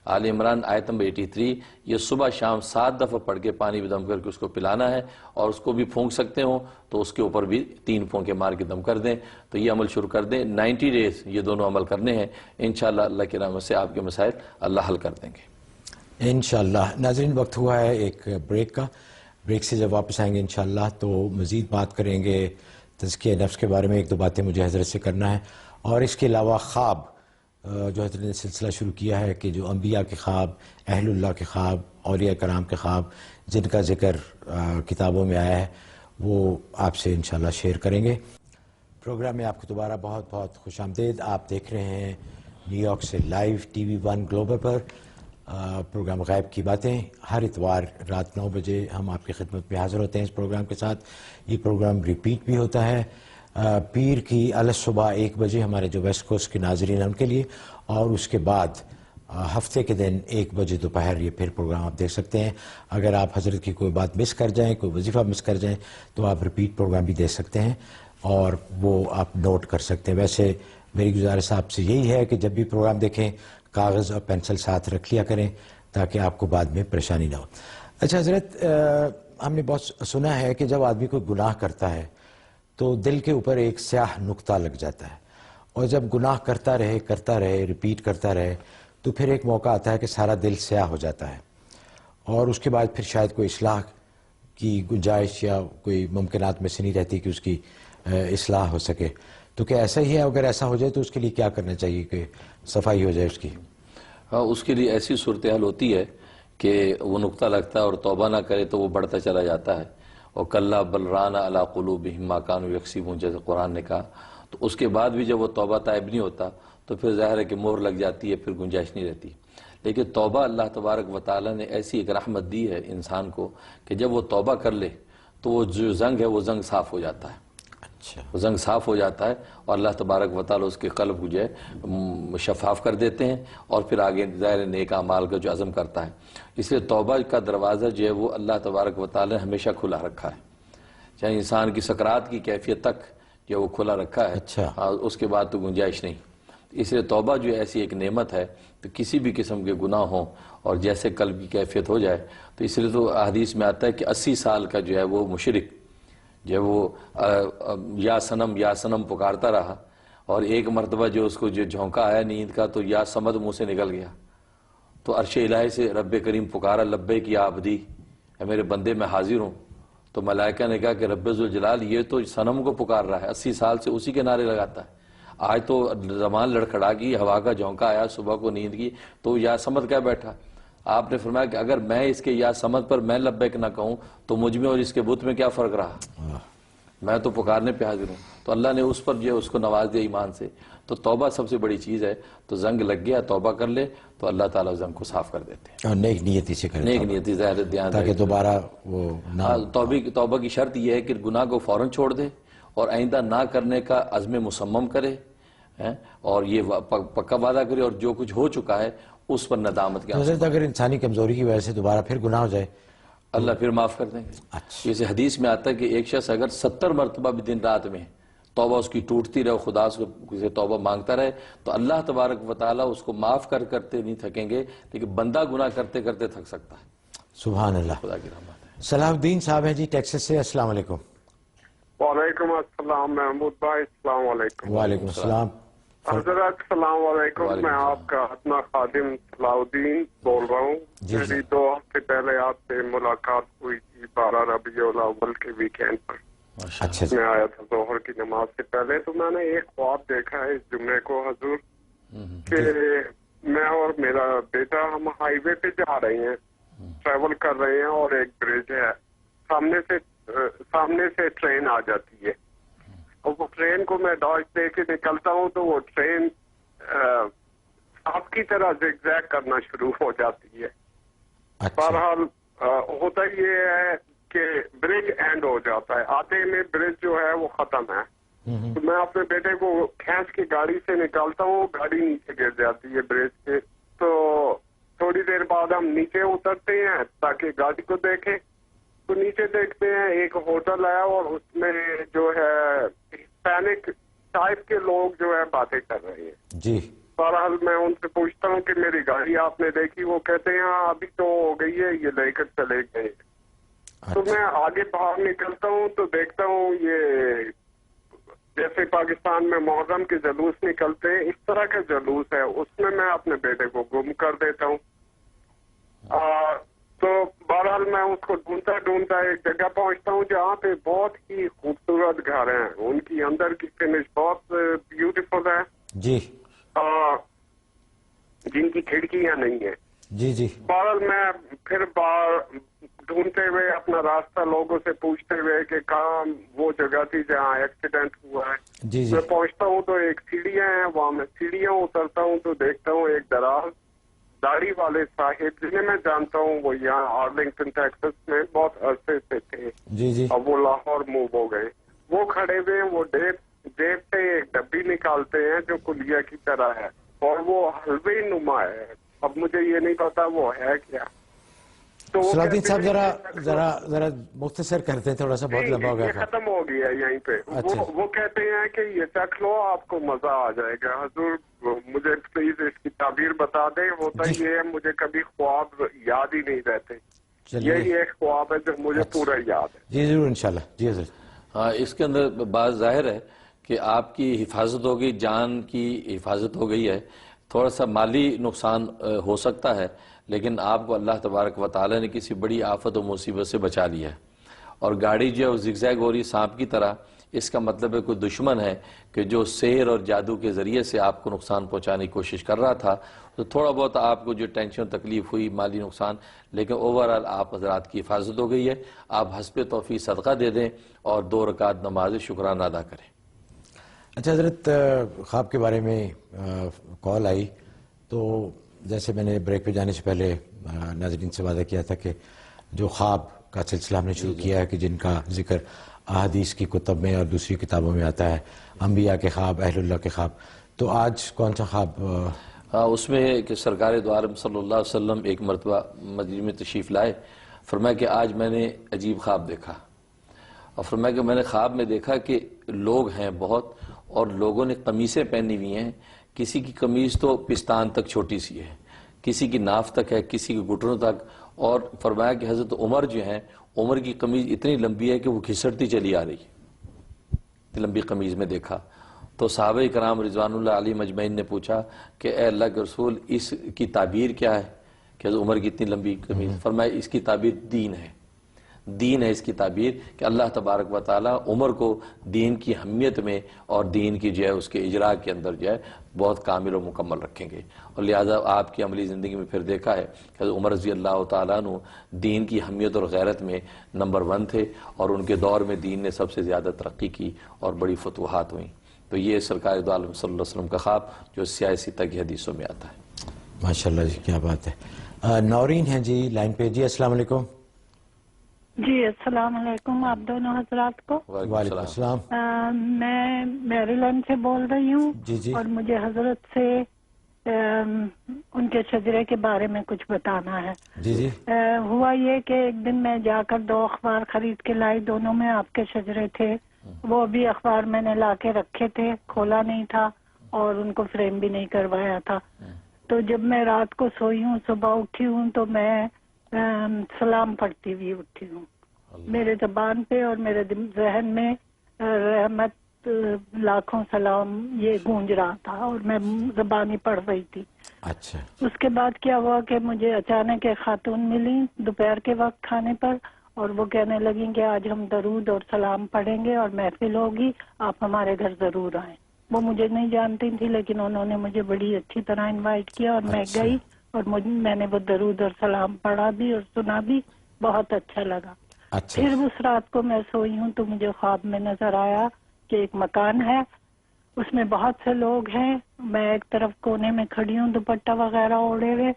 آل عمران آیت نمبر 83 یہ صبح شام 7 دفعہ پڑھ کے پانی میں دم کر کے اس کو پلانا ہے، اور اس کو بھی پھونک سکتے ہوں تو اس کے اوپر بھی 3 پھونکے مار کے دم کر دیں، تو یہ عمل شروع کر دیں۔ 90 ڈیز یہ دونوں عمل کرنے ہیں، انشاءاللہ اللہ کی رحمت سے آپ کے مسائل اللہ حل کر دیں گے انشاءاللہ۔ ناظرین، وقت ہوا ہے ایک بریک کا، بریک سے جب واپس آئیں گے انشاءاللہ تو مزید بات کریں گے تزکیہ نفس کے بارے میں، 1-2 باتیں مجھے حضرت سے کرنا ہے، اور اس کے علاوہ خواب جو حضرت نے سلسلہ شروع کیا ہے کہ جو انبیاء کے خواب، اہل اللہ کے خواب، اولیاء کرام کے خواب جن کا ذکر کتابوں میں آیا ہے، وہ آپ سے انشاءاللہ شیئر کریں گے۔ پروگرام میں آپ کو دوبارہ بہت بہت خوش آمدید۔ آپ دیکھ رہے ہیں نیو یارک سے لائیو ٹی وی 1 گلوبل پر پروگرام غیب کی باتیں۔ ہر اتوار رات 9 بجے ہم آپ کی خدمت میں حاضر ہوتے ہیں اس پروگرام کے ساتھ۔ یہ پروگرام ریپیٹ بھی ہوتا ہے پیر کی صبح 1 بجے ہمارے جو ویسٹ کوسٹ کے ناظرین ہیں ان کے لیے، اور اس کے بعد ہفتے کے دن 1 بجے دوپہر یہ پھر پروگرام آپ دیکھ سکتے ہیں۔ اگر آپ حضرت کی کوئی بات مس کر جائیں، کوئی وظیفہ مس کر جائیں تو آپ ریپیٹ پروگرام بھی دیکھ سکتے ہیں اور وہ آپ نوٹ کر سکتے ہیں۔ ویسے میری گزارش آپ سے یہی ہے کہ جب بھی پروگرام دیکھیں کاغذ اور پینسل ساتھ رکھ لیا کریں تاکہ آپ کو بعد میں پریشانی نہ ہو۔ اچھا حضرت، ہم نے بہت سنا ہے کہ جب آدمی کوئی گناہ کرتا ہے تو دل کے اوپر ایک سیاہ نقطہ لگ جاتا ہے، اور جب گناہ کرتا رہے ریپیٹ کرتا رہے تو پھر ایک موقع آتا ہے کہ سارا دل سیاہ ہو جاتا ہے، اور اس کے بعد پھر شاید کوئی اصلاح کی گنجائش یا کوئی ممکنات میں سے نہیں رہتی کہ اس کی اصلاح ہو سکے۔ تو کیا ایسا ہی ہے؟ اگر ایسا ہو جائے تو اس کے لیے کیا کرنا چاہیے کہ صفائی ہو جائے اس کی؟ اس کے لیے ایسی صورتحال ہوتی ہے کہ وہ نقطہ لگتا ہے اور توبہ نہ کرے تو وہ بڑھتا چلا جاتا ہے، اور کلا بل ران علی قلوبہم ما کانوا یکسبون جیسے قرآن نے کہا، تو اس کے بعد بھی جب وہ توبہ طائب نہیں ہوتا تو پھر ظاہر ہے کہ مہر لگ جاتی ہے، پھر گنجائش نہیں رہتی۔ لیکن توبہ اللہ تبارک و تعالیٰ نے ایسی ایک رحمت دی ہے انسان کو کہ جب وہ توبہ کر لے تو وہ جو زنگ ہے وہ زنگ صاف ہو جاتا ہے، وہ زنگ صاف ہو جاتا ہے، اور اللہ تبارک و تعالیٰ اس کے قلب کو جو ہے شفاف کر دیتے ہیں، اور پھر آگے ظاہر نیک اعمال کا جو عزم کرتا ہے۔ اس لیے توبہ کا دروازہ جو ہے وہ اللہ تبارک و تعالیٰ نے ہمیشہ کھلا رکھا ہے، چاہے انسان کی سکرات کی کیفیت تک جو وہ کھلا رکھا ہے، اس کے بعد تو گنجائش نہیں۔ اس لیے توبہ جو ایسی ایک نعمت ہے، تو کسی بھی قسم کے گناہ ہوں اور جیسے قلب کی کیفیت ہو جائے، تو اس لیے تو حدیث میں آتا ہے کہ 80 سال کا جو ہے وہ مشرک جو وہ یا صنم پکارتا رہا، اور ایک مرتبہ جو اس کو جو جھونکا آیا نیند کا تو یا صمد منہ سے نکل گیا، تو عرش الہی سے رب کریم پکارا لبیک یا عبدی، اے میرے بندے میں حاضر ہوں، تو ملائکہ نے کہا کہ رب ذوالجلال یہ تو صنم کو پکار رہا ہے، 80 سال سے اسی کے نعرے لگاتا ہے، آج تو زمان لڑکھڑا گئی، ہوا کا جھونکا آیا، صبح کو نیند کی تو یا سمد کیا بیٹھا۔ آپ نے فرمایا کہ اگر میں اس کے یا سمد پر میں لبیک نہ کہوں تو مجھ میں اور اس کے بت میں کیا فرق رہا۔ میں تو پکارنے پہ حاضر ہوں. تو اللہ نے اس پر جو ہے اس کو نواز دیا ایمان سے. تو توبہ سب سے بڑی چیز ہے. تو زنگ لگ گیا, توبہ کر لے تو اللہ تعالیٰ زنگ کو صاف کر دیتے ہیں. اور نیک نیتی سے کرے, نیک نیتی ظاہر دھیان تاکہ دوبارہ وہ توبہ کی شرط یہ ہے کہ گناہ کو فوراً چھوڑ دے اور آئندہ نہ کرنے کا عزم مصمم کرے, اور یہ پکا وعدہ کرے, اور جو کچھ ہو چکا ہے اس پر ندامت کیا. حضرت اگر انسانی کمزوری کی وجہ سے دوبارہ پھر گناہ ہو جائے اللہ پھر معاف کر دیں گے. اچھا, جیسے حدیث میں آتا ہے کہ ایک شخص اگر 70 مرتبہ بھی دن رات میں توبہ اس کی ٹوٹتی رہے, خدا سے توبہ مانگتا رہے, تو اللہ تبارک و تعالیٰ اس کو معاف کرتے نہیں تھکیں گے, لیکن بندہ گناہ کرتے کرتے تھک سکتا ہے. سبحان اللہ. خدا کی رحمت ہے. صلاح الدین صاحب ہیں جی ٹیکساس سے. السلام علیکم. وعلیکم السلام محمود بھائی, السلام علیکم. وعلیکم السلام. حضرت السلام علیکم. میں آپ کا اپنا خادم صلاح الدین بول رہا ہوں. میری 2 ہفتے پہلے آپ سے ملاقات ہوئی تھی 12 ربیع الاول کے ویکینڈ پر. اچھا, میں آیا تھا ظہر کی نماز سے پہلے. تو میں نے ایک خواب دیکھا ہے اس جمعے کو حضور, کہ میں اور میرا بیٹا ہم ہائی وے پہ جا رہے ہیں, ٹریول کر رہے ہیں, اور ایک برج ہے, سامنے سے ٹرین آ جاتی ہے, اور وہ ٹرین کو میں ڈاج دے کے نکلتا ہوں تو وہ ٹرین آپ کی طرح زگ زیگ کرنا شروع ہو جاتی ہے. بہرحال ہوتا یہ ہے کہ برج اینڈ ہو جاتا ہے, آتے میں برج جو ہے وہ ختم ہے. تو میں اپنے بیٹے کو کھینچ کے گاڑی سے نکالتا ہوں, گاڑی نیچے گر جاتی ہے برج سے. تو تھوڑی دیر بعد ہم نیچے اترتے ہیں تاکہ گاڑی کو دیکھیں. تو نیچے دیکھتے ہیں ایک ہوٹل ہے, اور اس میں جو ہے ہسپینک ٹائپ کے لوگ جو ہے باتیں کر رہے ہیں جی. بہرحال میں ان سے پوچھتا ہوں کہ میری گاڑی آپ نے دیکھی؟ وہ کہتے ہیں ہاں ابھی تو ہو گئی ہے, یہ لے کر چلے گئے. تو میں آگے باہر نکلتا ہوں تو دیکھتا ہوں یہ جیسے پاکستان میں محرم کے جلوس نکلتے ہیں اس طرح کا جلوس ہے, اس میں اپنے بیٹے کو گم کر دیتا ہوں. تو بہرحال میں اس کو ڈھونڈتا ایک جگہ پہنچتا ہوں جہاں پہ بہت ہی خوبصورت گھر ہیں, ان کی اندر کی فنش بہت بیوٹیفل ہے جی, جن کی کھڑکیاں نہیں ہیں. جی جی. بہرحال میں پھر باہر ڈھونڈتے ہوئے اپنا راستہ لوگوں سے پوچھتے ہوئے کہ کہاں وہ جگہ تھی جہاں ایکسیڈنٹ ہوا ہے. جی جی. میں پہنچتا ہوں تو ایک سیڑھیاں ہیں, وہاں میں سیڑھیاں اترتا ہوں تو دیکھتا ہوں ایک دراز داڑھی والے صاحب جنہیں میں جانتا ہوں, وہ یہاں آرلنگٹن ٹیکساس میں بہت عرصے سے تھے. جی جی. اب وہ لاہور موو ہو گئے. وہ کھڑے ہوئے ہیں, وہ جیب سے ایک ڈبی نکالتے ہیں جو کلیا کی طرح ہے, اور وہ حلوے نما ہے. اب مجھے یہ نہیں پتا وہ ہے کیا. صلاح الدین صاحب ذرا مختصر کرتے ہیں, تھوڑا سا بہت لمبا ہو گیا. ختم ہو گیا یہیں پہ. وہ کہتے ہیں کہ یہ چکھ لو آپ کو مزہ آ جائے گا. حضور مجھے پلیز اس کی تعبیر بتا دیں. ہوتا یہ ہے مجھے کبھی خواب یاد ہی نہیں رہتے, یہی ایک خواب ہے جو مجھے پورا یاد ہے. جی ضرور انشاءاللہ. جی حضرت. ہاں, اس کے اندر بات ظاہر ہے کہ آپ کی حفاظت ہو گئی, جان کی حفاظت ہو گئی ہے. تھوڑا سا مالی نقصان ہو سکتا ہے, لیکن آپ کو اللہ تبارک و تعالی نے کسی بڑی آفت و مصیبت سے بچا لیا ہے. اور گاڑی جو ہے وہ زگ زیگ ہو رہی سانپ کی طرح, اس کا مطلب ہے کوئی دشمن ہے کہ جو سحر اور جادو کے ذریعے سے آپ کو نقصان پہنچانے کی کوشش کر رہا تھا. تو تھوڑا بہت آپ کو جو ٹینشن تکلیف ہوئی, مالی نقصان, لیکن اوورآل آپ حضرات کی حفاظت ہو گئی ہے. آپ حسب توفیق صدقہ دے دیں اور 2 رکعت نماز شکرانہ ادا کریں. اچھا حضرت, خواب کے بارے میں کال آئی تو جیسے میں نے بریک پہ جانے سے پہلے ناظرین سے وعدہ کیا تھا کہ جو خواب کا سلسلہ ہم نے شروع کیا ہے کہ جن کا ذکر احادیث کی کتب میں اور دوسری کتابوں میں آتا ہے, انبیاء کے خواب, اہل اللہ کے خواب, تو آج کون سا خواب؟ اس میں ہے کہ سرکار دو عالم صلی اللہ علیہ وسلم ایک مرتبہ مدینہ میں تشریف لائے. فرمایا کہ آج میں نے عجیب خواب دیکھا, اور فرمایا کہ میں نے خواب میں دیکھا کہ لوگ ہیں بہت, اور لوگوں نے قمیصیں پہنی ہوئی ہیں. کسی کی قمیض تو پستان تک چھوٹی سی ہے, کسی کی ناف تک ہے, کسی کے گھٹنوں تک. اور فرمایا کہ حضرت عمر جو ہیں, عمر کی قمیض اتنی لمبی ہے کہ وہ گھسٹتی چلی آ رہی ہے. اتنی لمبی قمیض میں دیکھا. تو صحابہ کرام رضوان اللہ علیہ مجمعین نے پوچھا کہ اے اللہ کے رسول, اس کی تعبیر کیا ہے کہ حضرت عمر کی اتنی لمبی قمیض؟ فرمایا اس کی تعبیر دین ہے. دین ہے اس کی تعبیر کہ اللہ تبارک و تعالیٰ عمر کو دین کی اہمیت میں اور دین کی جو ہے اس کے اجراء کے اندر جو ہے بہت کامل و مکمل رکھیں گے، اور لہٰذا آپ کی عملی زندگی میں پھر دیکھا ہے کہ عمر رضی اللہ تعالیٰ عنہ دین کی اہمیت اور غیرت میں نمبر 1 تھے، اور ان کے دور میں دین نے سب سے زیادہ ترقی کی اور بڑی فتوحات ہوئیں۔ تو یہ سرکار دو عالم صلی اللہ علیہ وسلم کا خواب جو سیاسی تک حدیثوں میں آتا ہے۔ ماشاءاللہ جی، کیا بات ہے۔ نورین ہیں جی لائن پہ، جی السلام علیکم۔ جی السلام علیکم آپ دونوں حضرات کو۔ وعلیکم السلام۔ میں میری لینڈ سے بول رہی ہوں، جی جی، اور مجھے حضرت سے ان کے شجرے کے بارے میں کچھ بتانا ہے۔ جی جی، ہوا یہ کہ ایک دن میں جا کر 2 اخبار خرید کے لائی، دونوں میں آپ کے شجرے تھے۔ وہ بھی اخبار میں نے لا کے رکھے تھے، کھولا نہیں تھا اور ان کو فریم بھی نہیں کروایا تھا۔ تو جب میں رات کو سوئی ہوں، صبح اٹھی ہوں تو میں سلام پڑھتی ہوئی اٹھی ہوں۔ میرے زبان پہ اور میرے ذہن میں رحمت لاکھوں سلام یہ گونج رہا تھا، اور میں زبانی پڑھ رہی تھی۔ اچھا، اس کے بعد کیا ہوا کہ مجھے اچانک ایک خاتون ملی دوپہر کے وقت کھانے پر، اور وہ کہنے لگیں کہ آج ہم درود اور سلام پڑھیں گے اور محفل ہوگی، آپ ہمارے گھر ضرور آئیں۔ وہ مجھے نہیں جانتی تھی، لیکن انہوں نے مجھے بڑی اچھی طرح انوائٹ کیا، اور میں گئی اور میں نے وہ درود اور سلام پڑھا بھی اور سنا بھی، بہت اچھا لگا۔ اچھا، پھر اس رات کو میں سوئی ہوں تو مجھے خواب میں نظر آیا کہ ایک مکان ہے، اس میں بہت سے لوگ ہیں، میں ایک طرف کونے میں کھڑی ہوں دوپٹہ وغیرہ اوڑے ہوئے،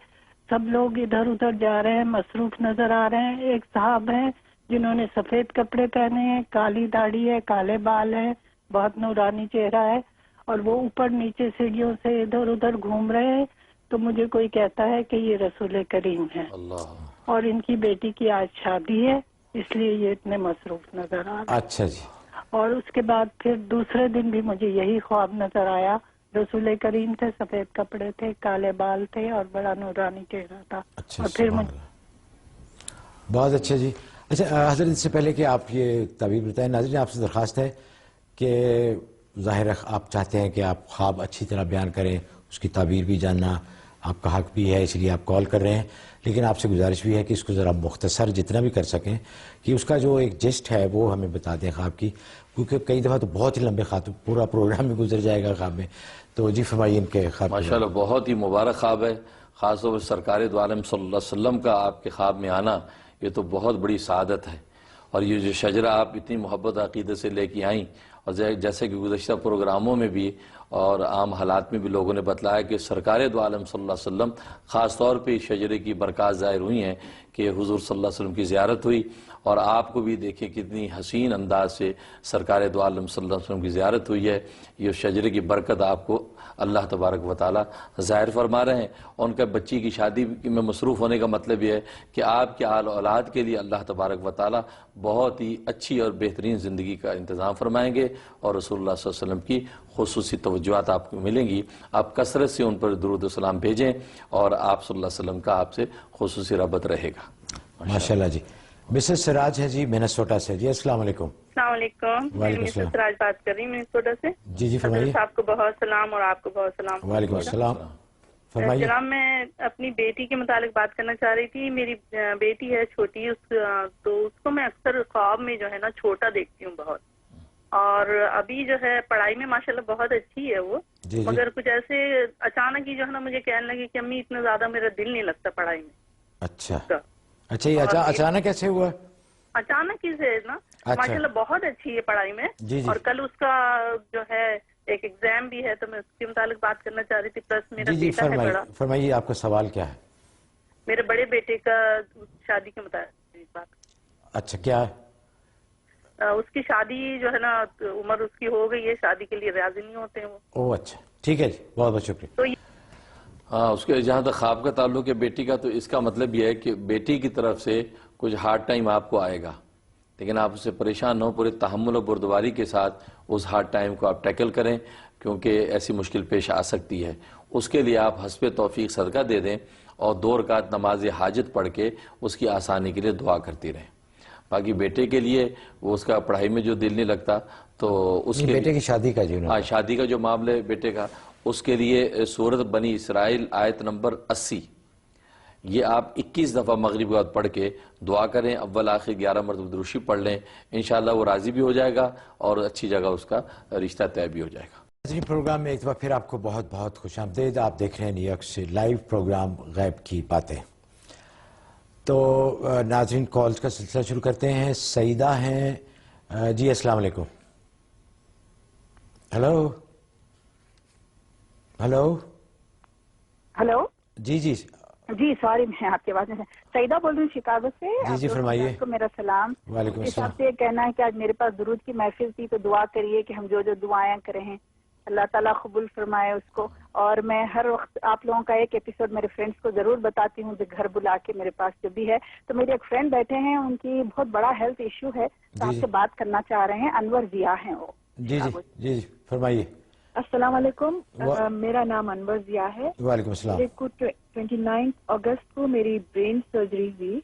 سب لوگ ادھر ادھر جا رہے ہیں، مصروف نظر آ رہے ہیں۔ ایک صاحب ہیں جنہوں نے سفید کپڑے پہنے ہیں، کالی داڑھی ہے، کالے بال ہیں، بہت نورانی چہرہ ہے، اور وہ اوپر نیچے سیڑھیوں سے ادھر ادھر گھوم رہے ہیں۔ تو مجھے کوئی کہتا ہے کہ یہ رسول کریم ہے، اور ان کی بیٹی کی آج شادی ہے، اس لیے یہ اتنے مصروف نظر آ رہے ہیں۔ اچھا جی۔ اور اس کے بعد پھر دوسرے دن بھی مجھے یہی خواب نظر آیا، رسول کریم تھے، سفید کپڑے تھے، کالے بال تھے اور بڑا نورانی چہرہ تھا۔ اچھا، اور پھر مجھے بہت اچھا جی۔ اچھا حضرت، اس سے پہلے کہ آپ یہ تعبیر بتائیں، ناظرین آپ سے درخواست ہے کہ ظاہر ہے آپ چاہتے ہیں کہ آپ خواب اچھی طرح بیان کریں، اس کی تعبیر بھی جاننا آپ کا حق بھی ہے، اس لیے آپ کال کر رہے ہیں، لیکن آپ سے گزارش بھی ہے کہ اس کو ذرا مختصر جتنا بھی کر سکیں کہ اس کا جو ایک جسٹ ہے وہ ہمیں بتا دیں خواب کی، کیونکہ کئی دفعہ تو بہت ہی لمبے خواب، پورا پروگرام بھی گزر جائے گا خواب میں۔ تو جی فرمائیے ان کے خواب۔ ماشاءاللہ بہت ہی مبارک خواب ہے، خاص طور پر سرکار دو عالم صلی اللہ علیہ وسلم کا آپ کے خواب میں آنا، یہ تو بہت بڑی سعادت ہے۔ اور یہ جو شجرہ آپ اتنی محبت عقیدت سے لے کے آئیں، اور جیسے کہ گزشتہ پروگراموں میں بھی اور عام حالات میں بھی لوگوں نے بتلایا کہ سرکار دو عالم صلی اللہ علیہ وسلم خاص طور پہ اس شجرے کی برکات ظاہر ہوئی ہیں کہ حضور صلی اللہ علیہ وسلم کی زیارت ہوئی، اور آپ کو بھی دیکھیں کتنی حسین انداز سے سرکار دو عالم صلی اللہ علیہ وسلم کی زیارت ہوئی ہے۔ یہ شجرے کی برکت آپ کو اللہ تبارک و تعالی ظاہر فرما رہے ہیں۔ ان کا بچی کی شادی میں مصروف ہونے کا مطلب یہ ہے کہ آپ کے آل اولاد کے لیے اللہ تبارک و تعالی بہت ہی اچھی اور بہترین زندگی کا انتظام فرمائیں گے، اور رسول اللہ صلی اللہ علیہ وسلم کی خصوصی توجہات آپ کو ملیں گی۔ آپ کثرت سے ان پر درود و سلام بھیجیں، اور آپ صلی اللہ علیہ وسلم کا آپ سے خصوصی ربط رہے گا۔ ماشاءاللہ جی۔ مسز سراج ہے جی منیسوٹا سے، جی السلام علیکم۔ السلام علیکم، میں مسز سراج بات کر رہی ہوں منیسوٹا سے۔ جی جی فرمائیے۔ حضرت صاحب کو بہت سلام اور آپ کو بہت سلام۔ وعلیکم السلام، فرمائیے۔ جناب میں اپنی بیٹی کے متعلق بات کرنا چاہ رہی تھی۔ میری بیٹی ہے چھوٹی، تو اس کو میں اکثر خواب میں جو ہے نا چھوٹا دیکھتی ہوں بہت، اور ابھی جو ہے پڑھائی میں ماشاءاللہ بہت اچھی ہے وہ، مگر کچھ ایسے اچانک ہی جو ہے نا مجھے کہنے لگی کہ امی اتنا زیادہ میرا دل نہیں لگتا پڑھائی میں۔ اچھا اچھا، یہ اچانک کیسے ہوا؟ اچانک ہی سے نا ماشاءاللہ بہت اچھی ہے پڑھائی میں، اور کل اس کا جو ہے ایک ایگزام بھی ہے، تو میں اس کے متعلق بات کرنا چاہ رہی تھی، پلس میرا بیٹا ہے بڑا۔ فرمائیے آپ کا سوال کیا ہے؟ میرے بڑے بیٹے کا شادی کے متعلق بات۔ اچھا کیا ہے؟ اس کی شادی جو ہے نا عمر اس کی ہو گئی ہے، شادی کے لیے راضی نہیں ہوتے ہیں وہ۔ اوہ اچھا ٹھیک ہے جی، بہت بہت شکریہ۔ ہاں، اس کے جہاں تک خواب کا تعلق ہے بیٹی کا، تو اس کا مطلب یہ ہے کہ بیٹی کی طرف سے کچھ ہارڈ ٹائم آپ کو آئے گا، لیکن آپ اس سے پریشان نہ ہو، پورے تحمل و بردباری کے ساتھ اس ہارڈ ٹائم کو آپ ٹیکل کریں، کیونکہ ایسی مشکل پیش آ سکتی ہے۔ اس کے لیے آپ حسب توفیق صدقہ دے دیں، اور 2 رکعت نماز حاجت پڑھ کے اس کی آسانی کے لیے دعا کرتی رہیں۔ باقی بیٹے کے لیے وہ اس کا پڑھائی میں جو دل نہیں لگتا، تو اس کے بیٹے کی شادی کا جو شادی کا جو معاملہ ہے بیٹے کا، اس کے لیے سورت بنی اسرائیل آیت نمبر 80 یہ آپ 21 دفعہ مغرب کے بعد پڑھ کے دعا کریں، اول آخر 11 مرتبہ دروشی پڑھ لیں، انشاءاللہ وہ راضی بھی ہو جائے گا اور اچھی جگہ اس کا رشتہ طے بھی ہو جائے گا۔ ناظرین، پروگرام میں ایک دفعہ پھر آپ کو بہت بہت خوش آمدید۔ آپ دیکھ رہے ہیں نیو یارک سے لائیو پروگرام غیب کی باتیں۔ تو ناظرین، کالز کا سلسلہ شروع کرتے ہیں۔ سعیدہ ہیں جی، السلام علیکم۔ ہلو ہلو ہلو جی جی جی، سوری میں آپ کی آواز نہیں، سعیدہ بول رہی ہوں شکاگو سے۔ جی فرمائیے۔ کو میرا سلام۔ وعلیکم السلام۔ آپ سے یہ کہنا ہے کہ آج میرے پاس درود کی محفل تھی، تو دعا کریے کہ ہم جو دعائیں کریں ہیں اللہ تعالیٰ قبول فرمائے اس کو۔ اور میں ہر وقت آپ لوگوں کا ایک ایپیسوڈ میرے فرینڈس کو ضرور بتاتی ہوں، جو گھر بلا کے میرے پاس جو بھی ہے۔ تو میرے ایک فرینڈ بیٹھے ہیں، ان کی بہت بڑا ہیلتھ ایشو ہے، تو آپ سے بات کرنا چاہ رہے ہیں۔ انور ضیاء ہیں وہ۔ جی جی جی فرمائیے۔ السلام علیکم، میرا نام انور ضیاء ہے۔ وعلیکم السلام۔ میرے کو 29 اگست کو میری برین سرجری ہوئی،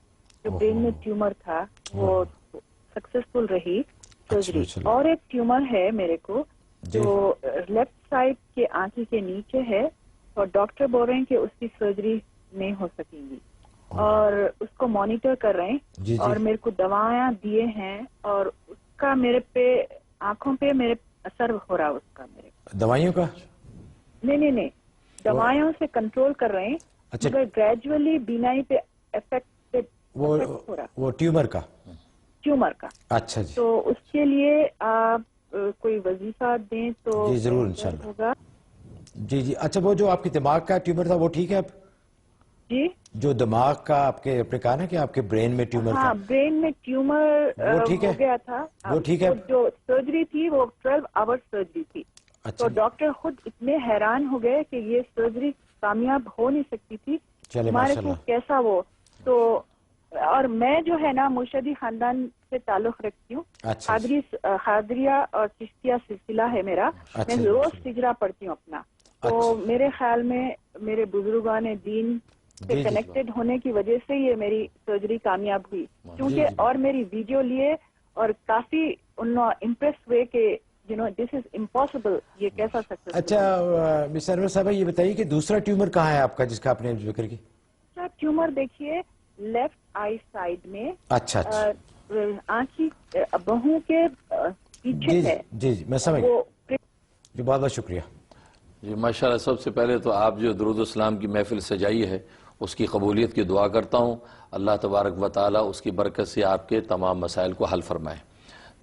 جو برین میں ٹیومر تھا وہ سکسیسفل رہی سرجری۔ اور ایک ٹیومر ہے میرے کو جو لیفٹ سائڈ کے آنکھ کے نیچے ہے، اور ڈاکٹر بول رہے ہیں کہ اس کی سرجری نہیں ہو سکے گی، اور اس کو مانیٹر کر رہے ہیں، اور میرے کو دوائیں دیے ہیں، اور اس کا میرے پہ آنکھوں پہ میرے اثر ہو رہا ہے اس کا۔ میرے دوائیوں کا نہیں دوائیوں سے کنٹرول کر رہے ہیں، مگر گریجولی بینائی پہ افیکٹ ہو رہا، وہ ٹیومر کا۔ اچھا جی۔ تو اس کے لیے آپ کوئی وظیفہ دیں تو جی ضرور انشاءاللہ ہوگا۔ جی جی اچھا، وہ جو آپ کے دماغ کا ٹیومر تھا وہ ٹھیک ہے اب؟ جی، جو دماغ کا آپ کے کہا نا کہ آپ کے برین میں ٹیومر تھا؟ ہاں، برین میں ٹیومر ہو گیا تھا، وہ ٹھیک ہے؟ جو سرجری تھی وہ 12 آور سرجری تھی۔ تو ڈاکٹر خود اتنے حیران ہو گئے کہ یہ سرجری کامیاب ہو نہیں سکتی تھی، ہمارے کو کیسا وہ تو۔ اور میں جو ہے نا مرشدی خاندان سے تعلق رکھتی ہوں، قادریہ اور چشتیہ سلسلہ ہے میرا، میں روز سجرہ پڑھتی ہوں اپنا۔ تو میرے خیال میں میرے بزرگان دین سے کنیکٹڈ ہونے کی وجہ سے یہ میری سرجری کامیاب ہوئی، کیونکہ اور میری ویڈیو لیے اور کافی انہوں امپریس ہوئے کہ دس از امپاسبل، یہ کیسا سکسیس۔ اچھا مس انور صاحبہ، یہ بتائیے کہ دوسرا ٹیومر کہاں ہے آپ کا جس کا آپ نے ذکر کی؟ ٹیومر دیکھیے لیفٹ آئی سائڈ میں، اچھا آنکھی بہوں کے پیچھے ہے۔ جی جی میں سمجھ گیا جی، بہت بہت شکریہ جی ماشاءاللہ۔ سب سے پہلے تو آپ جو درود السلام کی محفل سجائی ہے اس کی قبولیت کی دعا کرتا ہوں، اللہ تبارک و تعالیٰ اس کی برکت سے آپ کے تمام مسائل کو حل فرمائے۔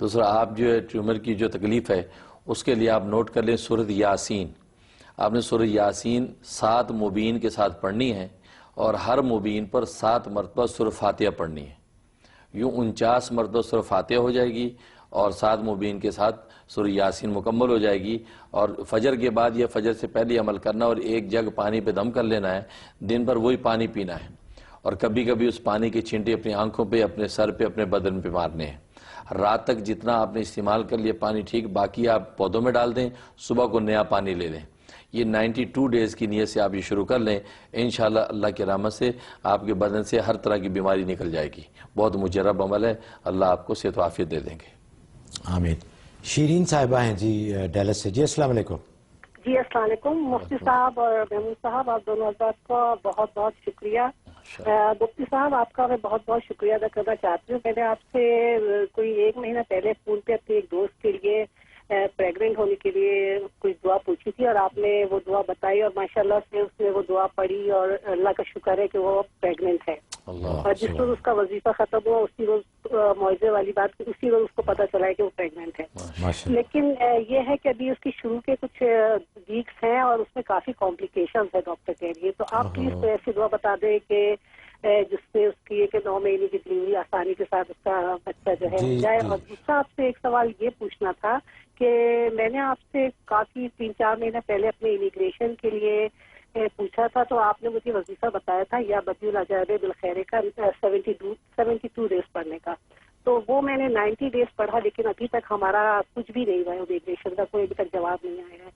دوسرا، آپ جو ہے ٹیومر کی جو تکلیف ہے اس کے لیے آپ نوٹ کر لیں سورۃ یاسین۔ آپ نے سورۃ یاسین 7 مبین کے ساتھ پڑھنی ہے، اور ہر مبین پر 7 مرتبہ سورۃ فاتحہ پڑھنی ہے۔ یوں 49 مرتبہ سورۃ فاتحہ ہو جائے گی، اور 7 مبین کے ساتھ سورۃ یاسین مکمل ہو جائے گی۔ اور فجر کے بعد یا فجر سے پہلے عمل کرنا، اور 1 جگ پانی پہ دم کر لینا ہے، دن بھر وہی پانی پینا ہے، اور کبھی کبھی اس پانی کے چھینٹے اپنی آنکھوں پہ، اپنے سر پہ، اپنے بدن پہ مارنے ہیں۔ رات تک جتنا آپ نے استعمال کر لیا پانی ٹھیک، باقی آپ پودوں میں ڈال دیں، صبح کو نیا پانی لے لیں۔ یہ 92 ڈیز کی نیت سے آپ یہ شروع کر لیں، انشاءاللہ اللہ کی رحمت سے آپ کے بدن سے ہر طرح کی بیماری نکل جائے گی۔ بہت مجرب عمل ہے، اللہ آپ کو صحت و عافیت دے دیں گے۔ آمین۔ شیرین صاحبہ ہیں جی ڈیلس سے۔ جی السلام علیکم۔ جی السلام علیکم مفتی صاحب اور محمود صاحب، آپ دونوں حضرات کو بہت بہت شکریہ۔ مفتی صاحب، آپ کا میں بہت بہت شکریہ ادا کرنا چاہتی ہوں۔ میں نے آپ سے کوئی 1 مہینہ پہلے فون پہ اپنے ایک دوست کے لیے پریگننٹ ہونے کے لیے کچھ دعا پوچھی تھی، اور آپ نے وہ دعا بتائی، اور ماشاءاللہ سے اس نے وہ دعا پڑھی، اور اللہ کا شکر ہے کہ وہ پریگننٹ ہے۔ اور جس روز اس کا وظیفہ ختم ہوا اسی روز معاوضے والی بات کی، اسی روز اس کو پتہ چلا ہے کہ وہ پریگننٹ ہے۔ لیکن یہ ہے کہ ابھی اس کی شروع کے کچھ ویکس ہیں اور اس میں کافی کمپلیکیشنز ہے ڈاکٹر کے لیے، تو آپ پلیز ایسی دعا بتا دیں کہ جس سے اس کی 9 مہینے کی ڈلیوری آسانی کے ساتھ اس کا بچہ جو ہے ہو جائے۔ اور دوسرا آپ سے ایک سوال یہ پوچھنا تھا کہ میں نے آپ سے کافی 3-4 مہینے پہلے اپنے امیگریشن کے لیے پوچھا تھا، تو آپ نے مجھے وظیفہ بتایا تھا یا بدی العجائب بالخیر کا 72 ڈیز پڑھنے کا، تو وہ میں نے 90 ڈیز پڑھا، لیکن ابھی تک ہمارا کچھ بھی نہیں ہوا ہے، امیگریشن کا کوئی ابھی تک جواب نہیں آیا ہے۔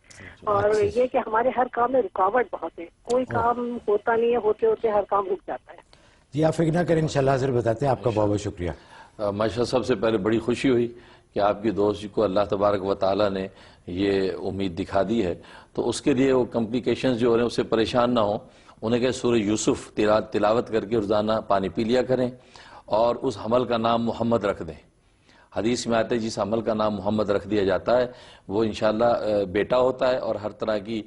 اور یہ کہ ہمارے ہر کام میں رکاوٹ بہت ہے، کوئی کام ہوتا نہیں ہے، ہوتے ہوتے ہر کام رک جاتا ہے۔ جی آپ فکر نہ کریں، انشاءاللہ حضرت بتاتے ہیں۔ آپ کا بہت بہت شکریہ۔ ماشاءاللہ سب سے پہلے بڑی خوشی ہوئی کہ آپ کی دوست کو اللہ تبارک و تعالیٰ نے یہ امید دکھا دی ہے، تو اس کے لیے وہ کمپلیکیشنز جو ہو رہے ہیں اس سے پریشان نہ ہوں، انہیں کہ سورہ یوسف تلاوت کر کے روزانہ پانی پی لیا کریں اور اس حمل کا نام محمد رکھ دیں. حدیث میں آتا ہے جس عمل کا نام محمد رکھ دیا جاتا ہے وہ انشاءاللہ بیٹا ہوتا ہے اور ہر طرح کی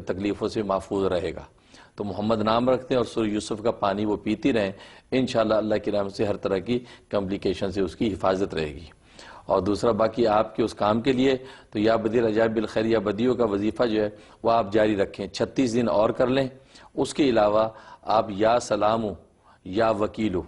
تکلیفوں سے محفوظ رہے گا. تو محمد نام رکھتے ہیں اور سورہ یوسف کا پانی وہ پیتی رہیں. انشاءاللہ اللہ کی رحمت سے ہر طرح کی کمپلیکیشن سے اس کی حفاظت رہے گی. اور دوسرا باقی آپ کے اس کام کے لیے تو یا بدیل عجائب بالخیر یا بدیوں کا وظیفہ جو ہے وہ آپ جاری رکھیں. 36 دن اور کر لیں. اس کے علاوہ آپ یا سلامو یا وکیلو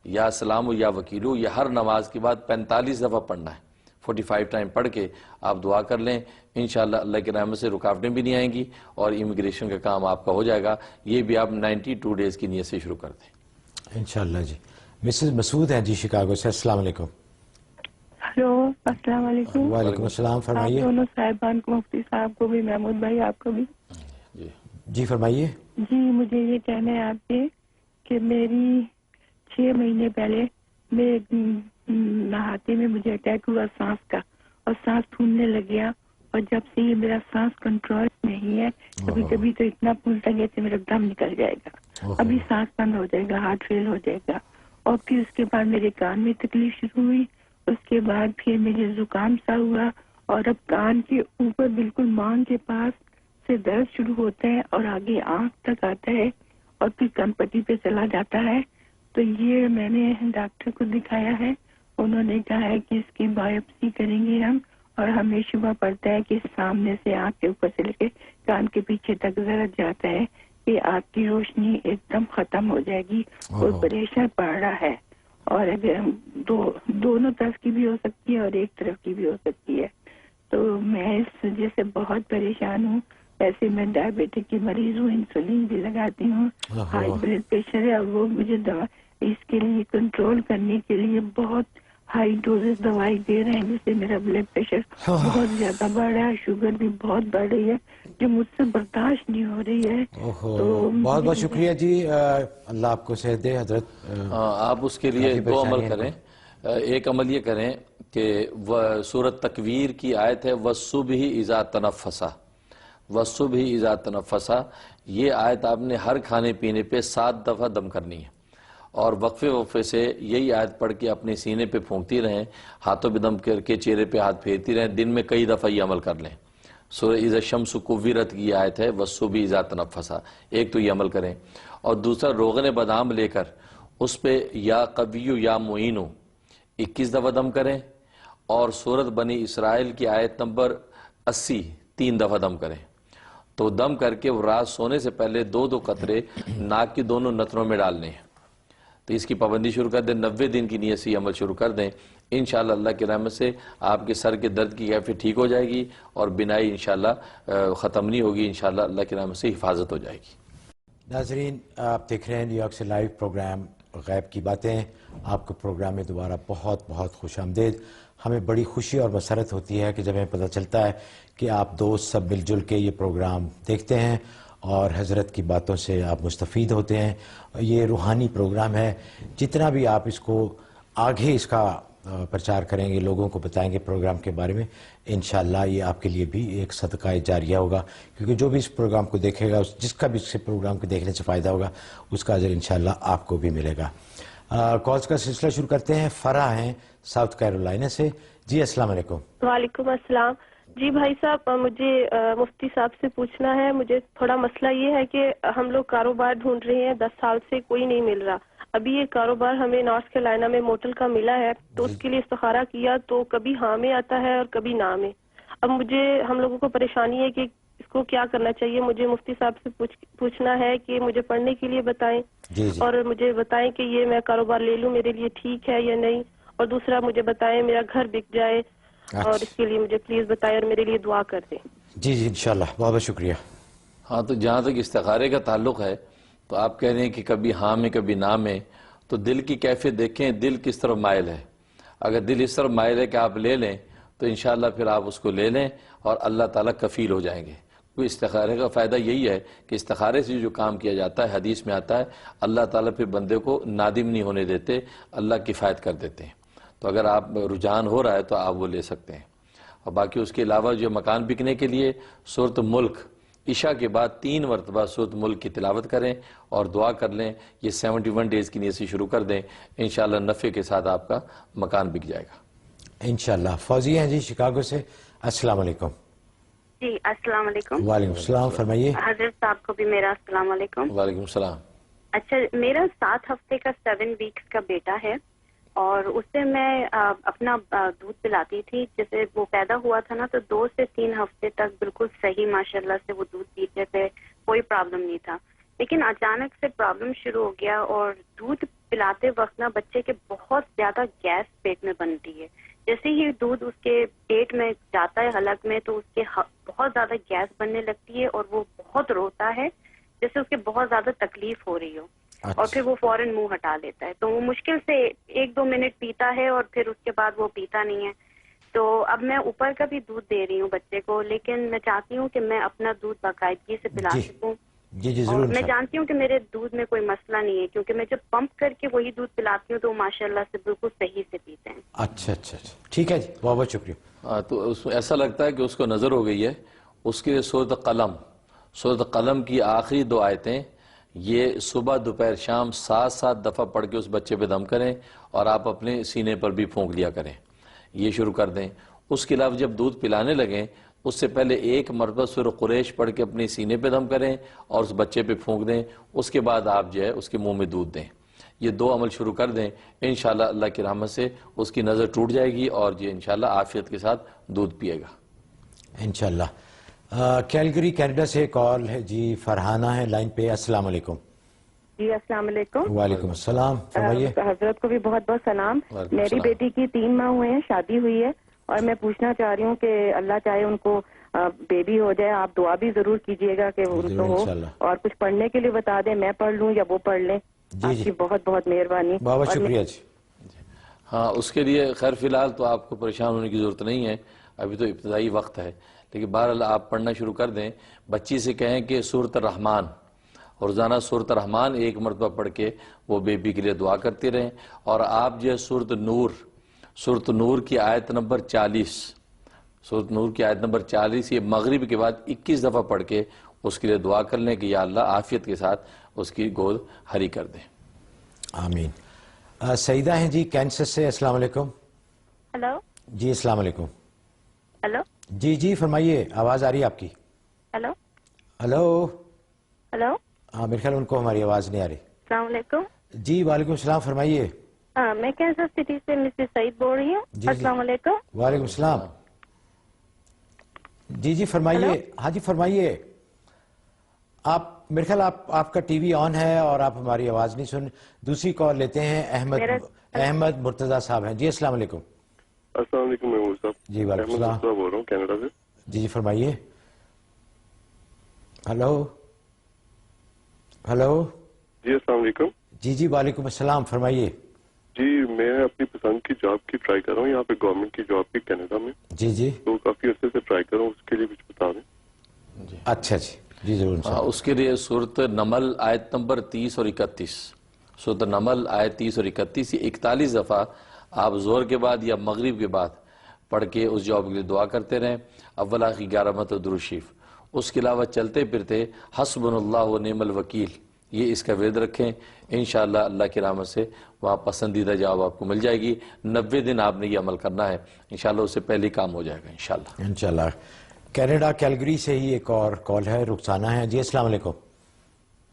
یا سلامو یا وکیلو یہ ہر نماز کے بعد 45 دفعہ پڑھنا ہے. 45 ٹائم پڑھ کے آپ دعا کر لیں. انشاءاللہ اللہ کی رحمت سے رکاوٹیں بھی نہیں آئیں گی اور امیگریشن کا کام آپ کا ہو جائے گا. یہ بھی آپ 92 ڈیز کی نیت سے شروع کر دیں انشاءاللہ. جی مسز مسعود ہیں جی شکاگو سے. السلام علیکم. ہلو السلام علیکم. وعلیکم السلام. فرمائیے. آپ دونوں صاحبان کو, مفتی صاحب کو بھی, محمود بھائی آپ کو بھی. جی فرمائیے. جی مجھے یہ کہنا ہے آپ سے کہ میری 6 مہینے پہلے میں نہاتے میں مجھے اٹیک ہوا سانس کا اور سانس پھولنے لگ گیا. اور جب سے یہ میرا سانس کنٹرول نہیں ہے, کبھی کبھی تو اتنا پھولتا گیا کہ میرا دم نکل جائے گا. ابھی سانس بند ہو جائے گا, ہارٹ فیل ہو جائے گا. اور پھر اس کے بعد میرے کان میں تکلیف شروع ہوئی. اس کے بعد پھر مجھے زکام سا ہوا اور اب کان کے اوپر بالکل مانگ کے پاس سے درد شروع ہوتا ہے اور آگے آنکھ تک آتا ہے اور پھر کن پٹی پہ چلا جاتا ہے. تو یہ میں نے ڈاکٹر کو دکھایا ہے. انہوں نے کہا ہے کہ اس کی بایوپسی کریں گے ہم, اور ہمیں شبہ پڑتا ہے کہ سامنے سے آنکھ کے اوپر سے لے کے کان کے پیچھے تک ذرا جاتا ہے کہ آنکھ کی روشنی ایک دم ختم ہو جائے گی. اور پریشر پڑ رہا ہے اور اگر دونوں طرف کی بھی ہو سکتی ہے اور ایک طرف کی بھی ہو سکتی ہے. تو میں اس وجہ سے بہت پریشان ہوں. ایسے میں ڈائبٹک کی مریض ہوں, انسولین بھی لگاتی ہوں, ہائی بلڈ پریشر ہے, اور وہ مجھے دوا اس کے لیے کنٹرول کرنے کے لیے بہت ہائی ڈوزز دوائی دے رہے ہیں, جس سے میرا بلڈ پریشر بہت زیادہ بڑھ رہا ہے, شوگر بھی بہت بڑھ رہی ہے جو مجھ سے برداشت نہیں ہو رہی ہے. تو بہت بہت شکریہ جی, اللہ آپ کو صحت دے. حضرت آپ اس کے لیے 2 عمل کریں. ایک عمل یہ کریں کہ سورۃ تکویر کی آیت ہے وَالصُّبْحِ اِذَا تَنَفَّسَ, وَالصُّبْحِ اِذَا تَنَفَّسَ. یہ آیت آپ نے ہر کھانے پینے پہ 7 دفعہ دم کرنی ہے اور وقفے سے یہی آیت پڑھ کے اپنے سینے پہ پھونکتی رہیں, ہاتھوں پہ دم کر کے چہرے پہ ہاتھ پھیرتی رہیں. دن میں کئی دفعہ یہ عمل کر لیں. سورہ اذا الشمس کوورت کی آیت ہے وَالصُّبْحِ اِذَا تَنَفَّسَ. ایک تو یہ عمل کریں, اور دوسرا روغن بادام لے کر اس پہ یا قویو یا معینو 21 دفعہ دم کریں, اور سورۃ بنی اسرائیل کی آیت نمبر 80 3 دفعہ دم کریں. تو دم کر کے رات سونے سے پہلے 2 قطرے ناک کی دونوں نتنوں میں ڈالنے ہیں. تو اس کی پابندی شروع کر دیں. 90 دن کی نیت سے یہ عمل شروع کر دیں. انشاءاللہ اللہ کی رحمت سے آپ کے سر کے درد کی کیفیت ٹھیک ہو جائے گی اور بینائی انشاءاللہ ختم نہیں ہوگی. انشاءاللہ اللہ کی رحمت سے حفاظت ہو جائے گی. ناظرین آپ دیکھ رہے ہیں نیو یارک سے لائیو پروگرام غیب کی باتیں. آپ کو پروگرام میں دوبارہ بہت بہت خوش آمدید. ہمیں بڑی خوشی اور مسرت ہوتی ہے کہ جب ہمیں پتہ چلتا ہے کہ آپ دوست سب مل جل کے یہ پروگرام دیکھتے ہیں اور حضرت کی باتوں سے آپ مستفید ہوتے ہیں. یہ روحانی پروگرام ہے. جتنا بھی آپ اس کو آگے اس کا پرچار کریں گے, لوگوں کو بتائیں گے پروگرام کے بارے میں, انشاءاللہ یہ آپ کے لیے بھی ایک صدقہ جاریہ ہوگا. کیونکہ جو بھی اس پروگرام کو دیکھے گا, جس کا بھی اس پروگرام کو دیکھنے سے فائدہ ہوگا, اس کا اجر انشاءاللہ آپ کو بھی ملے گا. کالز کا سلسلہ شروع کرتے ہیں. فرا ہیں ساؤتھ کیرولائنا سے. جی السلام علیکم. وعلیکم السلام. جی بھائی صاحب, مجھے مفتی صاحب سے پوچھنا ہے. مجھے تھوڑا مسئلہ یہ ہے کہ ہم لوگ کاروبار ڈھونڈ رہے ہیں, 10 سال سے کوئی نہیں مل رہا. ابھی یہ کاروبار ہمیں نارتھ کیرولائنا میں موٹل کا ملا ہے, تو اس کے لیے استخارہ کیا تو کبھی ہاں میں آتا ہے اور کبھی نہ میں. اب ہم لوگوں کو پریشانی ہے کہ اس کو کیا کرنا چاہیے. مجھے مفتی صاحب سے پوچھنا ہے کہ مجھے پڑھنے کے لیے بتائیں, اور مجھے بتائیں کہ یہ میں کاروبار لے لوں, میرے لیے ٹھیک ہے یا نہیں. اور دوسرا مجھے بتائیں میرا گھر بک جائے, اور اس کے لیے مجھے پلیز بتائیں اور میرے لیے دعا کر دیں. جی جی انشاءاللہ, بہت بہت شکریہ. ہاں, تو جہاں تک استخارے کا تعلق ہے تو آپ کہہ رہے ہیں کہ کبھی ہاں میں کبھی نہ میں. تو دل کی کیفیت دیکھیں, دل کس طرف مائل ہے. اگر دل اس طرف مائل ہے کہ آپ لے لیں تو انشاءاللہ پھر آپ اس کو لے لیں اور اللہ تعالیٰ کفیل ہو جائیں گے. کوئی استخارے کا فائدہ یہی ہے کہ استخارے سے جو کام کیا جاتا ہے, حدیث میں آتا ہے اللہ تعالیٰ پھر بندے کو نادم نہیں ہونے دیتے, اللہ کفایت کر دیتے ہیں. تو اگر آپ رجحان ہو رہا ہے تو آپ وہ لے سکتے ہیں. اور باقی اس کے علاوہ جو مکان بکنے کے لیے سورۃ ملک عشاء کے بعد 3 مرتبہ سورۃ ملک کی تلاوت کریں اور دعا کر لیں. یہ 71 ڈیز کی نیت سے شروع کر دیں, انشاءاللہ نفع کے ساتھ آپ کا مکان بک جائے گا انشاءاللہ. فوزی ہیں جی شکاگو سے, السلام علیکم. جی السلام علیکم. وعلیکم السلام, فرمائیے. حضرت صاحب کو بھی میرا السلام علیکم. وعلیکم السلام. اچھا, میرا 7 ہفتے کا 7 ویکس کا بیٹا ہے اور اس سے میں اپنا دودھ پلاتی تھی. جیسے وہ پیدا ہوا تھا نا تو 2 سے 3 ہفتے تک بالکل صحیح ماشاءاللہ سے وہ دودھ پیتے تھے, کوئی پرابلم نہیں تھا. لیکن اچانک سے پرابلم شروع ہو گیا اور دودھ پلاتے وقت نا بچے کے بہت زیادہ گیس پیٹ میں بنتی ہے. جیسے ہی دودھ اس کے پیٹ میں جاتا ہے حلق میں تو اس کے بہت زیادہ گیس بننے لگتی ہے اور وہ بہت روتا ہے جیسے اس کے بہت زیادہ تکلیف ہو رہی ہو. اور پھر وہ فوراً منہ ہٹا لیتا ہے. تو وہ مشکل سے 1-2 منٹ پیتا ہے اور پھر اس کے بعد وہ پیتا نہیں ہے. تو اب میں اوپر کا بھی دودھ دے رہی ہوں بچے کو, لیکن میں چاہتی ہوں کہ میں اپنا دودھ باقاعدگی سے پلا سکوں. جی ضرور. اور میں جانتی ہوں کہ میرے دودھ میں کوئی مسئلہ نہیں ہے کیونکہ میں جب پمپ کر کے وہی دودھ پلاتی ہوں تو وہ ماشاءاللہ سے بالکل صحیح سے پیتے ہیں. اچھا, ٹھیک ہے جی, بہت بہت شکریہ. تو ایسا لگتا ہے کہ اس کو نظر ہو گئی ہے. اس کے سورۃ قلم کی آخری 2 آیتیں یہ صبح دوپہر شام 7 دفعہ پڑھ کے اس بچے پہ دم کریں اور آپ اپنے سینے پر بھی پھونک لیا کریں, یہ شروع کر دیں. اس کے علاوہ جب دودھ پلانے لگیں اس سے پہلے 1 مرتبہ سورۃ قریش پڑھ کے اپنے سینے پہ دم کریں اور اس بچے پہ پھونک دیں. اس کے بعد آپ جو ہے اس کے منہ میں دودھ دیں. یہ 2 عمل شروع کر دیں, انشاءاللہ اللہ کی رحمت سے اس کی نظر ٹوٹ جائے گی اور یہ انشاءاللہ عافیت کے ساتھ دودھ پیے گا انشاءاللہ. کیلگری کینیڈا سے کال ہے جی, فرحانہ ہے لائن پہ. السلام علیکم. جی السلام علیکم. وعلیکم السلام, فرمائیے. حضرت کو بھی بہت بہت سلام. میری بیٹی کی 3 ماہ ہوئے ہیں, شادی ہوئی ہے اور میں پوچھنا چاہ رہی ہوں کہ اللہ چاہے ان کو بیبی ہو جائے, آپ دعا بھی ضرور کیجیے گا کہ ان کو ہو, اور کچھ پڑھنے کے لیے بتا دیں, میں پڑھ لوں یا وہ پڑھ لیں. آپ کی بہت بہت مہربانی. بہت شکریہ جی. ہاں, اس کے لیے خیر فی الحال تو آپ کو پریشان ہونے کی ضرورت نہیں ہے, ابھی تو ابتدائی وقت ہے. لیکن بہرحال آپ پڑھنا شروع کر دیں. بچی سے کہیں کہ سورۃ الرحمن اور روزانہ سورۃ الرحمن 1 مرتبہ پڑھ کے وہ بیبی کے لیے دعا کرتے رہیں. اور آپ جو ہے سورۃ نور کی آیت نمبر 40 یہ مغرب کے بعد 21 دفعہ پڑھ کے اس کے لیے دعا کر لیں کہ یا اللہ عافیت کے ساتھ اس کی گود ہری کر دیں. آمین. سعیدہ ہیں جی کینسس سے, السلام علیکم. ہلو. جی السلام علیکم. ہلو. جی فرمائیے, آواز آ رہی ہے آپ کی. ہلو. ہاں, میرے خیال ان کو ہماری آواز نہیں آ رہی. السلام علیکم. جی وعلیکم السلام, فرمائیے. میں کینسس سٹی سے مسز سعید بول رہی ہوں. السلام علیکم. وعلیکم السلام. جی فرمائیے. ہاں جی فرمائیے. آپ میرے خیال آپ کا ٹی وی آن ہے اور آپ ہماری آواز نہیں سن. دوسری کال لیتے ہیں. احمد مرتضیٰ صاحب ہیں جی, السلام علیکم. السلام علیکم محمود صاحب. جی وعلیکم السلام. بول رہا ہوں کینیڈا سے. جی فرمائیے. ہلو. جی السلام علیکم. جی وعلیکم السلام, فرمائیے. جی میں اپنی پسند کی جاب کی ٹرائی کر رہا ہوں یہاں پہ گورنمنٹ کی جاب کی کینیڈا میں. جی تو کافی عرصے سے ٹرائی کر رہا ہوں, اس کے لیے کچھ بتا دیں. اچھا جی ضرور. اس کے لیے سورۃ نمل آیت نمبر 30 اور 31, سورۃ نمل آیت 30 اور 31 یہ 41 دفعہ آپ زور کے بعد یا مغرب کے بعد پڑھ کے اس جاب کے لیے دعا کرتے رہیں. اول آخر 11 مرتبہ درود شریف. اس کے علاوہ چلتے پھرتے حسبنا اللہ و نعم الوکیل یہ اس کا ورد رکھیں. انشاءاللہ اللہ کی رحمت سے وہاں پسندیدہ جواب آپ کو مل جائے گی. 90 دن آپ نے یہ عمل کرنا ہے, انشاءاللہ اس سے پہلے کام ہو جائے گا انشاءاللہ. کینیڈا کیلگری سے ہی ایک اور کال ہے, رخسانہ ہے جی, السلام علیکم.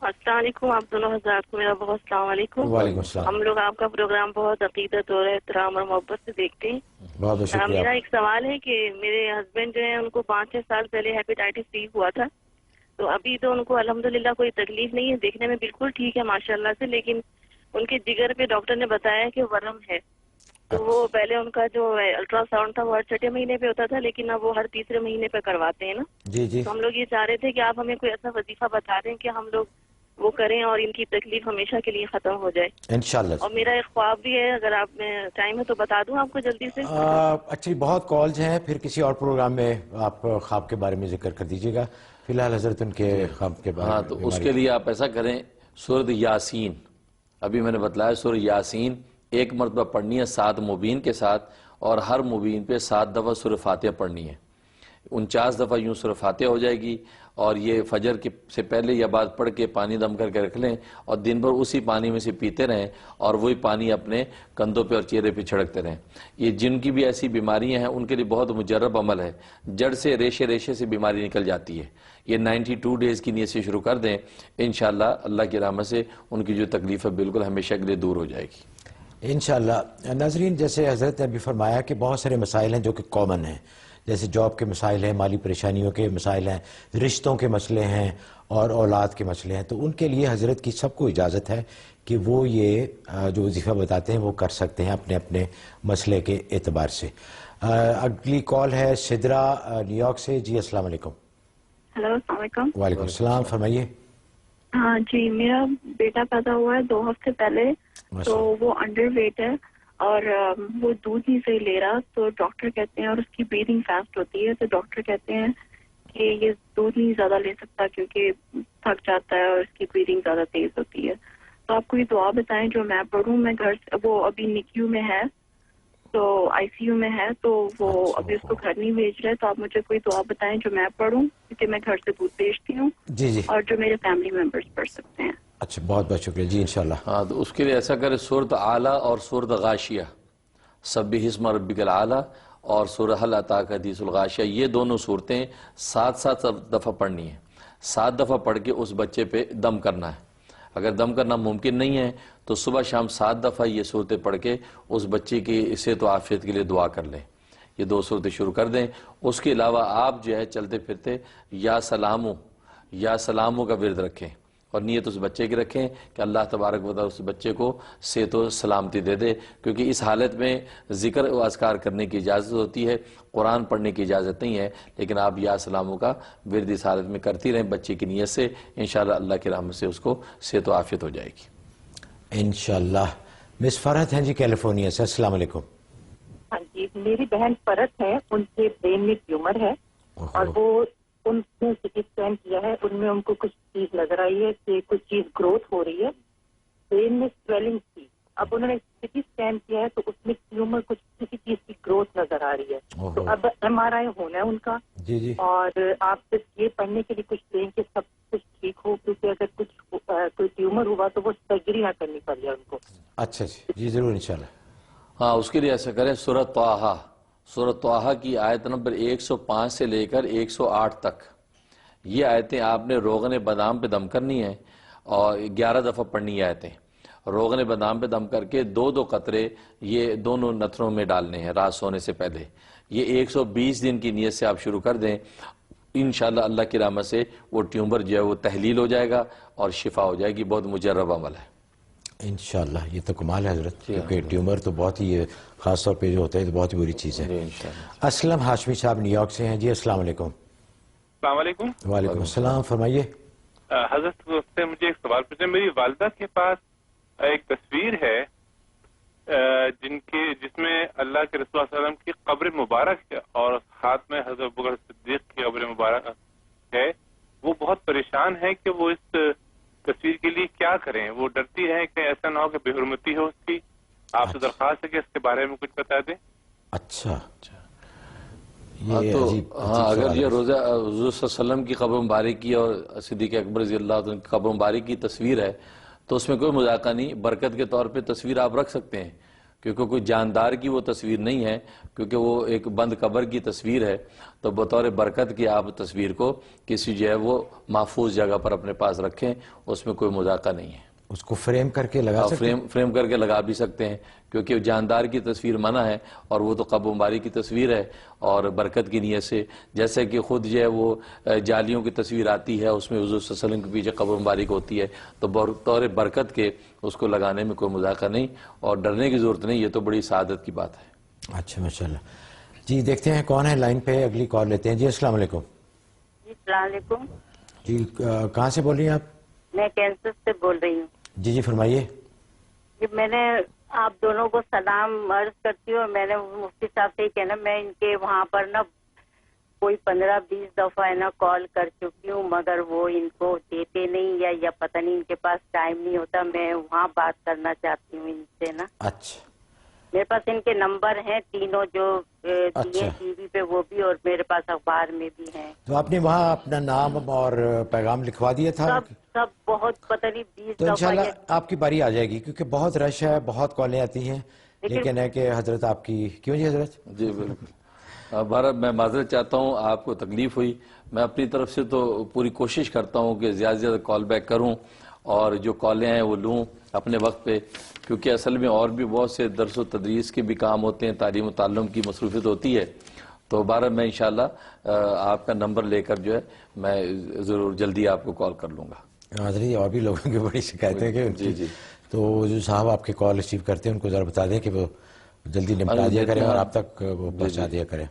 السلام علیکم. آپ دونوں حضرات کو میرا بہت السلام علیکم. وعلیکم السلام. ہم لوگ آپ کا پروگرام بہت عقیدت اور احترام اور محبت سے دیکھتے ہیں. بہت شکریہ. میرا ایک سوال ہے کہ میرے ہسبینڈ جو ہیں ان کو 5-6 سال پہلے ہیپیٹائٹس سی ہوا تھا, تو ابھی تو ان کو الحمدللہ کوئی تکلیف نہیں ہے, دیکھنے میں بالکل ٹھیک ہے ماشاءاللہ سے, لیکن ان کے جگر پہ ڈاکٹر نے بتایا کہ ورم ہے. تو وہ پہلے ان کا جو الٹرا ساؤنڈ تھا وہ ہر 6 مہینے پہ ہوتا تھا, لیکن اب وہ ہر 3 مہینے پہ کرواتے ہیں نا. جی تو ہم لوگ یہ چاہ رہے تھے کہ آپ ہمیں کوئی ایسا وظیفہ بتا دیں کہ ہم لوگ وہ کریں اور ان کی تکلیف ہمیشہ کے لیے ختم ہو جائے انشاءاللہ. اور میرا ایک خواب بھی ہے, اگر آپ میں ٹائم ہے تو بتا دوں آپ کو جلدی سے. اچھی بہت کالز ہیں, پھر کسی اور پروگرام میں آپ خواب کے بارے میں ذکر کر دیجیے گا. فی الحال حضرت ان کے خواب کے بارے میں. ہاں, تو اس کے لیے آپ ایسا کریں, سورۃ یاسین ابھی میں نے بتلایا, سورۃ یاسین 1 مرتبہ پڑھنی ہے 7 مبین کے ساتھ, اور ہر مبین پہ 7 دفعہ سورۃ فاتحہ پڑھنی ہے. 49 دفعہ یوں سورہ فاتحہ ہو جائے گی، اور یہ فجر سے پہلے یا بعد پڑھ کے پانی دم کر کے رکھ لیں اور دن بھر اسی پانی میں سے پیتے رہیں اور وہی پانی اپنے کندھوں پہ اور چہرے پہ چھڑکتے رہیں۔ یہ جن کی بھی ایسی بیماریاں ہیں ان کے لیے بہت مجرب عمل ہے، جڑ سے ریشے ریشے سے بیماری نکل جاتی ہے۔ یہ 92 ڈیز کی نیت سے شروع کر دیں، انشاءاللہ اللہ کی رحمت سے ان کی جو تکلیف ہے بالکل ہمیشہ کے لیے دور ہو جائے گی انشاءاللہ۔ ناظرین، جیسے حضرت نے ابھی فرمایا کہ بہت سارے مسائل ہیں جو کہ کامن ہیں، جیسے جاب کے مسائل ہیں، مالی پریشانیوں کے مسائل ہیں، رشتوں کے مسئلے ہیں اور اولاد کے مسئلے ہیں، تو ان کے لیے حضرت کی سب کو اجازت ہے کہ وہ یہ جو وظیفہ بتاتے ہیں وہ کر سکتے ہیں اپنے اپنے مسئلے کے اعتبار سے۔ اگلی کال ہے سدرا نیو یارک سے۔ جی السلام علیکم۔ ہلو، السلام علیکم۔ وعلیکم السلام، فرمائیے۔ ہاں جی، میرا بیٹا پیدا ہوا ہے 2 ہفتے پہلے، تو وہ انڈر ویٹ ہے اور وہ دودھ نہیں صحیح لے رہا، تو ڈاکٹر کہتے ہیں، اور اس کی بریدنگ فاسٹ ہوتی ہے، تو ڈاکٹر کہتے ہیں کہ یہ دودھ نہیں زیادہ لے سکتا کیونکہ تھک جاتا ہے اور اس کی بریدنگ زیادہ تیز ہوتی ہے۔ تو آپ کوئی دعا بتائیں جو میں پڑھوں۔ میں گھر سے، وہ ابھی نکیو میں ہے، تو آئی سی یو میں ہے، تو وہ ابھی اس کو گھر نہیں بھیج رہے، تو آپ مجھے کوئی دعا بتائیں جو میں پڑھوں، کیونکہ میں گھر سے دودھ بھیجتی ہوں اور جو میرے فیملی ممبرس پڑھ سکتے ہیں۔ اچھا، بہت بہت شکریہ جی، انشاءاللہ۔ ہاں، تو اس کے لیے ایسا کرے سورۃ اعلیٰ اور سورۃ غاشیہ، سبح اسم ربک الاعلیٰ اور سورہ هل اتاک حدیث الغاشیہ، یہ دونوں صورتیں 7 دفعہ پڑھنی ہیں۔ 7 دفعہ پڑھ کے اس بچے پہ دم کرنا ہے۔ اگر دم کرنا ممکن نہیں ہے تو صبح شام 7 دفعہ یہ صورتیں پڑھ کے اس بچے کی صحت و عافیت کے لیے دعا کر لیں۔ یہ 2 صورتیں شروع کر دیں۔ اس کے علاوہ آپ جو ہے چلتے پھرتے یا سلاموں کا ورد رکھیں اور نیت اس بچے کی رکھیں کہ اللہ تبارک و تعالیٰ اس بچے کو صحت و سلامتی دے دے، کیونکہ اس حالت میں ذکر و اذکار کرنے کی اجازت ہوتی ہے، قرآن پڑھنے کی اجازت نہیں ہے، لیکن آپ یا سلاموں کا ورد اس حالت میں کرتی رہیں بچے کی نیت سے، انشاءاللہ اللہ کی رحمت سے اس کو صحت و عافیت ہو جائے گی انشاءاللہ۔ مس فرحت ہیں جی کیلیفورنیا سے، السلام علیکم۔ ہاں جی، میری بہن فرحت ہے، ان کے برین میں ٹیومر ہے اور وہ ان نے سی ٹی اسکین کیا ہے، ان میں ان کو کچھ چیز نظر آئی ہے کہ کچھ چیز گروتھ ہو رہی ہے، برین میں سویلنگ تھی۔ اب انہوں نے سی ٹی اسکین کیا ہے تو اس میں ٹیومر کچھ کسی چیز کی گروتھ نظر آ رہی ہے، تو اب ایم آر آئی ہونا ہے ان کا۔ اور آپ صرف یہ پڑھنے کے لیے کچھ دیں کہ سب کچھ ٹھیک ہو، کیونکہ اگر کچھ کوئی ٹیومر ہوا تو وہ سرجری نہ کرنی پڑ جائے ان کو۔ اچھا جی، ضرور انشاءاللہ۔ ہاں، اس کے لیے ایسا کریں سورۃ طٰہٰ، سورۃ طٰہٰ کی آیت نمبر 105 سے لے کر 108 تک، یہ آیتیں آپ نے روغن بادام پہ دم کرنی ہیں اور 11 دفعہ پڑھنی ہے آیتیں۔ روغن بادام پہ دم کر کے 2 قطرے یہ دونوں نتھنوں میں ڈالنے ہیں رات سونے سے پہلے۔ یہ 120 دن کی نیت سے آپ شروع کر دیں، انشاءاللہ اللہ کی رحمت سے وہ ٹیومر جو ہے وہ تحلیل ہو جائے گا اور شفا ہو جائے گی۔ بہت مجرب عمل ہے انشاءاللہ۔ یہ تو کمال ہے حضرت، کیونکہ ٹیومر تو بہت ہی خاص طور پہ جو ہوتا ہے تو بہت ہی بری چیز ہے۔ اسلم ہاشمی صاحب نیو یارک سے ہیں۔ جی السلام علیکم۔ السلام علیکم۔ وعلیکم السلام، فرمائیے۔ حضرت سے مجھے ایک سوال پوچھنا، میری والدہ کے پاس ایک تصویر ہے جس میں اللہ کے رسول صلی اللہ علیہ وسلم کی قبر مبارک ہے اور ہاتھ میں حضرت ابوبکر صدیق کی قبر مبارک ہے۔ وہ بہت پریشان ہے کہ وہ اس تصویر کے لیے کیا کریں، وہ ڈرتی ہے کہ ایسا نہ ہو کہ بے حرمتی ہو اس کی۔ آپ سے درخواست ہے کہ اس کے بارے میں کچھ بتا دیں۔ اچھا، اگر یہ روزہ حضور صلی اللہ علیہ وسلم کی قبر مبارک کی اور صدیق اکبر رضی اللہ عنہ کی قبر مبارک کی تصویر ہے تو اس میں کوئی مذاقہ نہیں، برکت کے طور پہ تصویر آپ رکھ سکتے ہیں، کیونکہ کوئی جاندار کی وہ تصویر نہیں ہے، کیونکہ وہ ایک بند قبر کی تصویر ہے، تو بطور برکت کی آپ تصویر کو کسی جو ہے وہ محفوظ جگہ پر اپنے پاس رکھیں، اس میں کوئی مذاقہ نہیں ہے۔ اس کو فریم کر کے لگا سکتے ہیں، فریم کر کے لگا بھی سکتے ہیں، کیونکہ جاندار کی تصویر منع ہے اور وہ تو قبر مبارک کی تصویر ہے، اور برکت کی نیت سے جیسے کہ خود جو ہے وہ جالیوں کی تصویر آتی ہے، اس میں حضور صلی اللہ علیہ وسلم کے پیچھے قبر مبارک ہوتی ہے، تو بطور برکت کے اس کو لگانے میں کوئی مذاقہ نہیں اور ڈرنے کی ضرورت نہیں، یہ تو بڑی سعادت کی بات ہے۔ اچھا، ماشاءاللہ۔ جی دیکھتے ہیں کون ہے لائن پہ، اگلی کال لیتے ہیں۔ جی السلام علیکم۔ جی السلام علیکم۔ جی کہاں سے بول رہی ہیں آپ؟ میں کینسر سے بول رہی ہوں۔ جی فرمائیے۔ میں نے آپ دونوں کو سلام عرض کرتی ہوں، اور میں نے مفتی صاحب سے ہی کہنا، میں ان کے وہاں پر نا کوئی 15-20 دفعہ ہے نا کال کر چکی ہوں، مگر وہ ان کو دیتے نہیں یا پتہ نہیں ان کے پاس ٹائم نہیں ہوتا۔ میں وہاں بات کرنا چاہتی ہوں ان سے نا۔ اچھا میرے پاس ان کے نمبر ہیں تینوں جو دیے ٹی وی پہ وہ بھی، اور میرے پاس اخبار میں بھی ہیں. تو آپ نے وہاں اپنا نام اور پیغام لکھوا دیا تھا؟ سب بہت پتہ نہیں 20 تو انشاءاللہ آپ کی باری آ جائے گی، کیونکہ بہت رش ہے، بہت کالیں آتی ہیں، لیکن ہے کہ حضرت آپ کی کیوں جی حضرت؟ جی بالکل. بھارت میں معذرت چاہتا ہوں، آپ کو تکلیف ہوئی. میں اپنی طرف سے تو پوری کوشش کرتا ہوں کہ زیادہ سے زیادہ کال بیک کروں اور جو کالیں ہیں وہ لوں اپنے وقت پہ، کیونکہ اصل میں اور بھی بہت سے درس و تدریس کے بھی کام ہوتے ہیں، تعلیم و تعلم کی مصروفیت ہوتی ہے. تو بھارت میں انشاءاللہ آپ کا نمبر لے کر جو ہے میں ضرور جلدی آپ کو کال کر لوں گا. حضرت اور بھی لوگوں کی بڑی شکایت ہے کہ جی تو جو صاحب آپ کے کال ریسیو کرتے ہیں ان کو ذرا بتا دیں کہ وہ جلدی نمٹا دیا کریں اور آپ تک وہ پہنچا دیا کریں.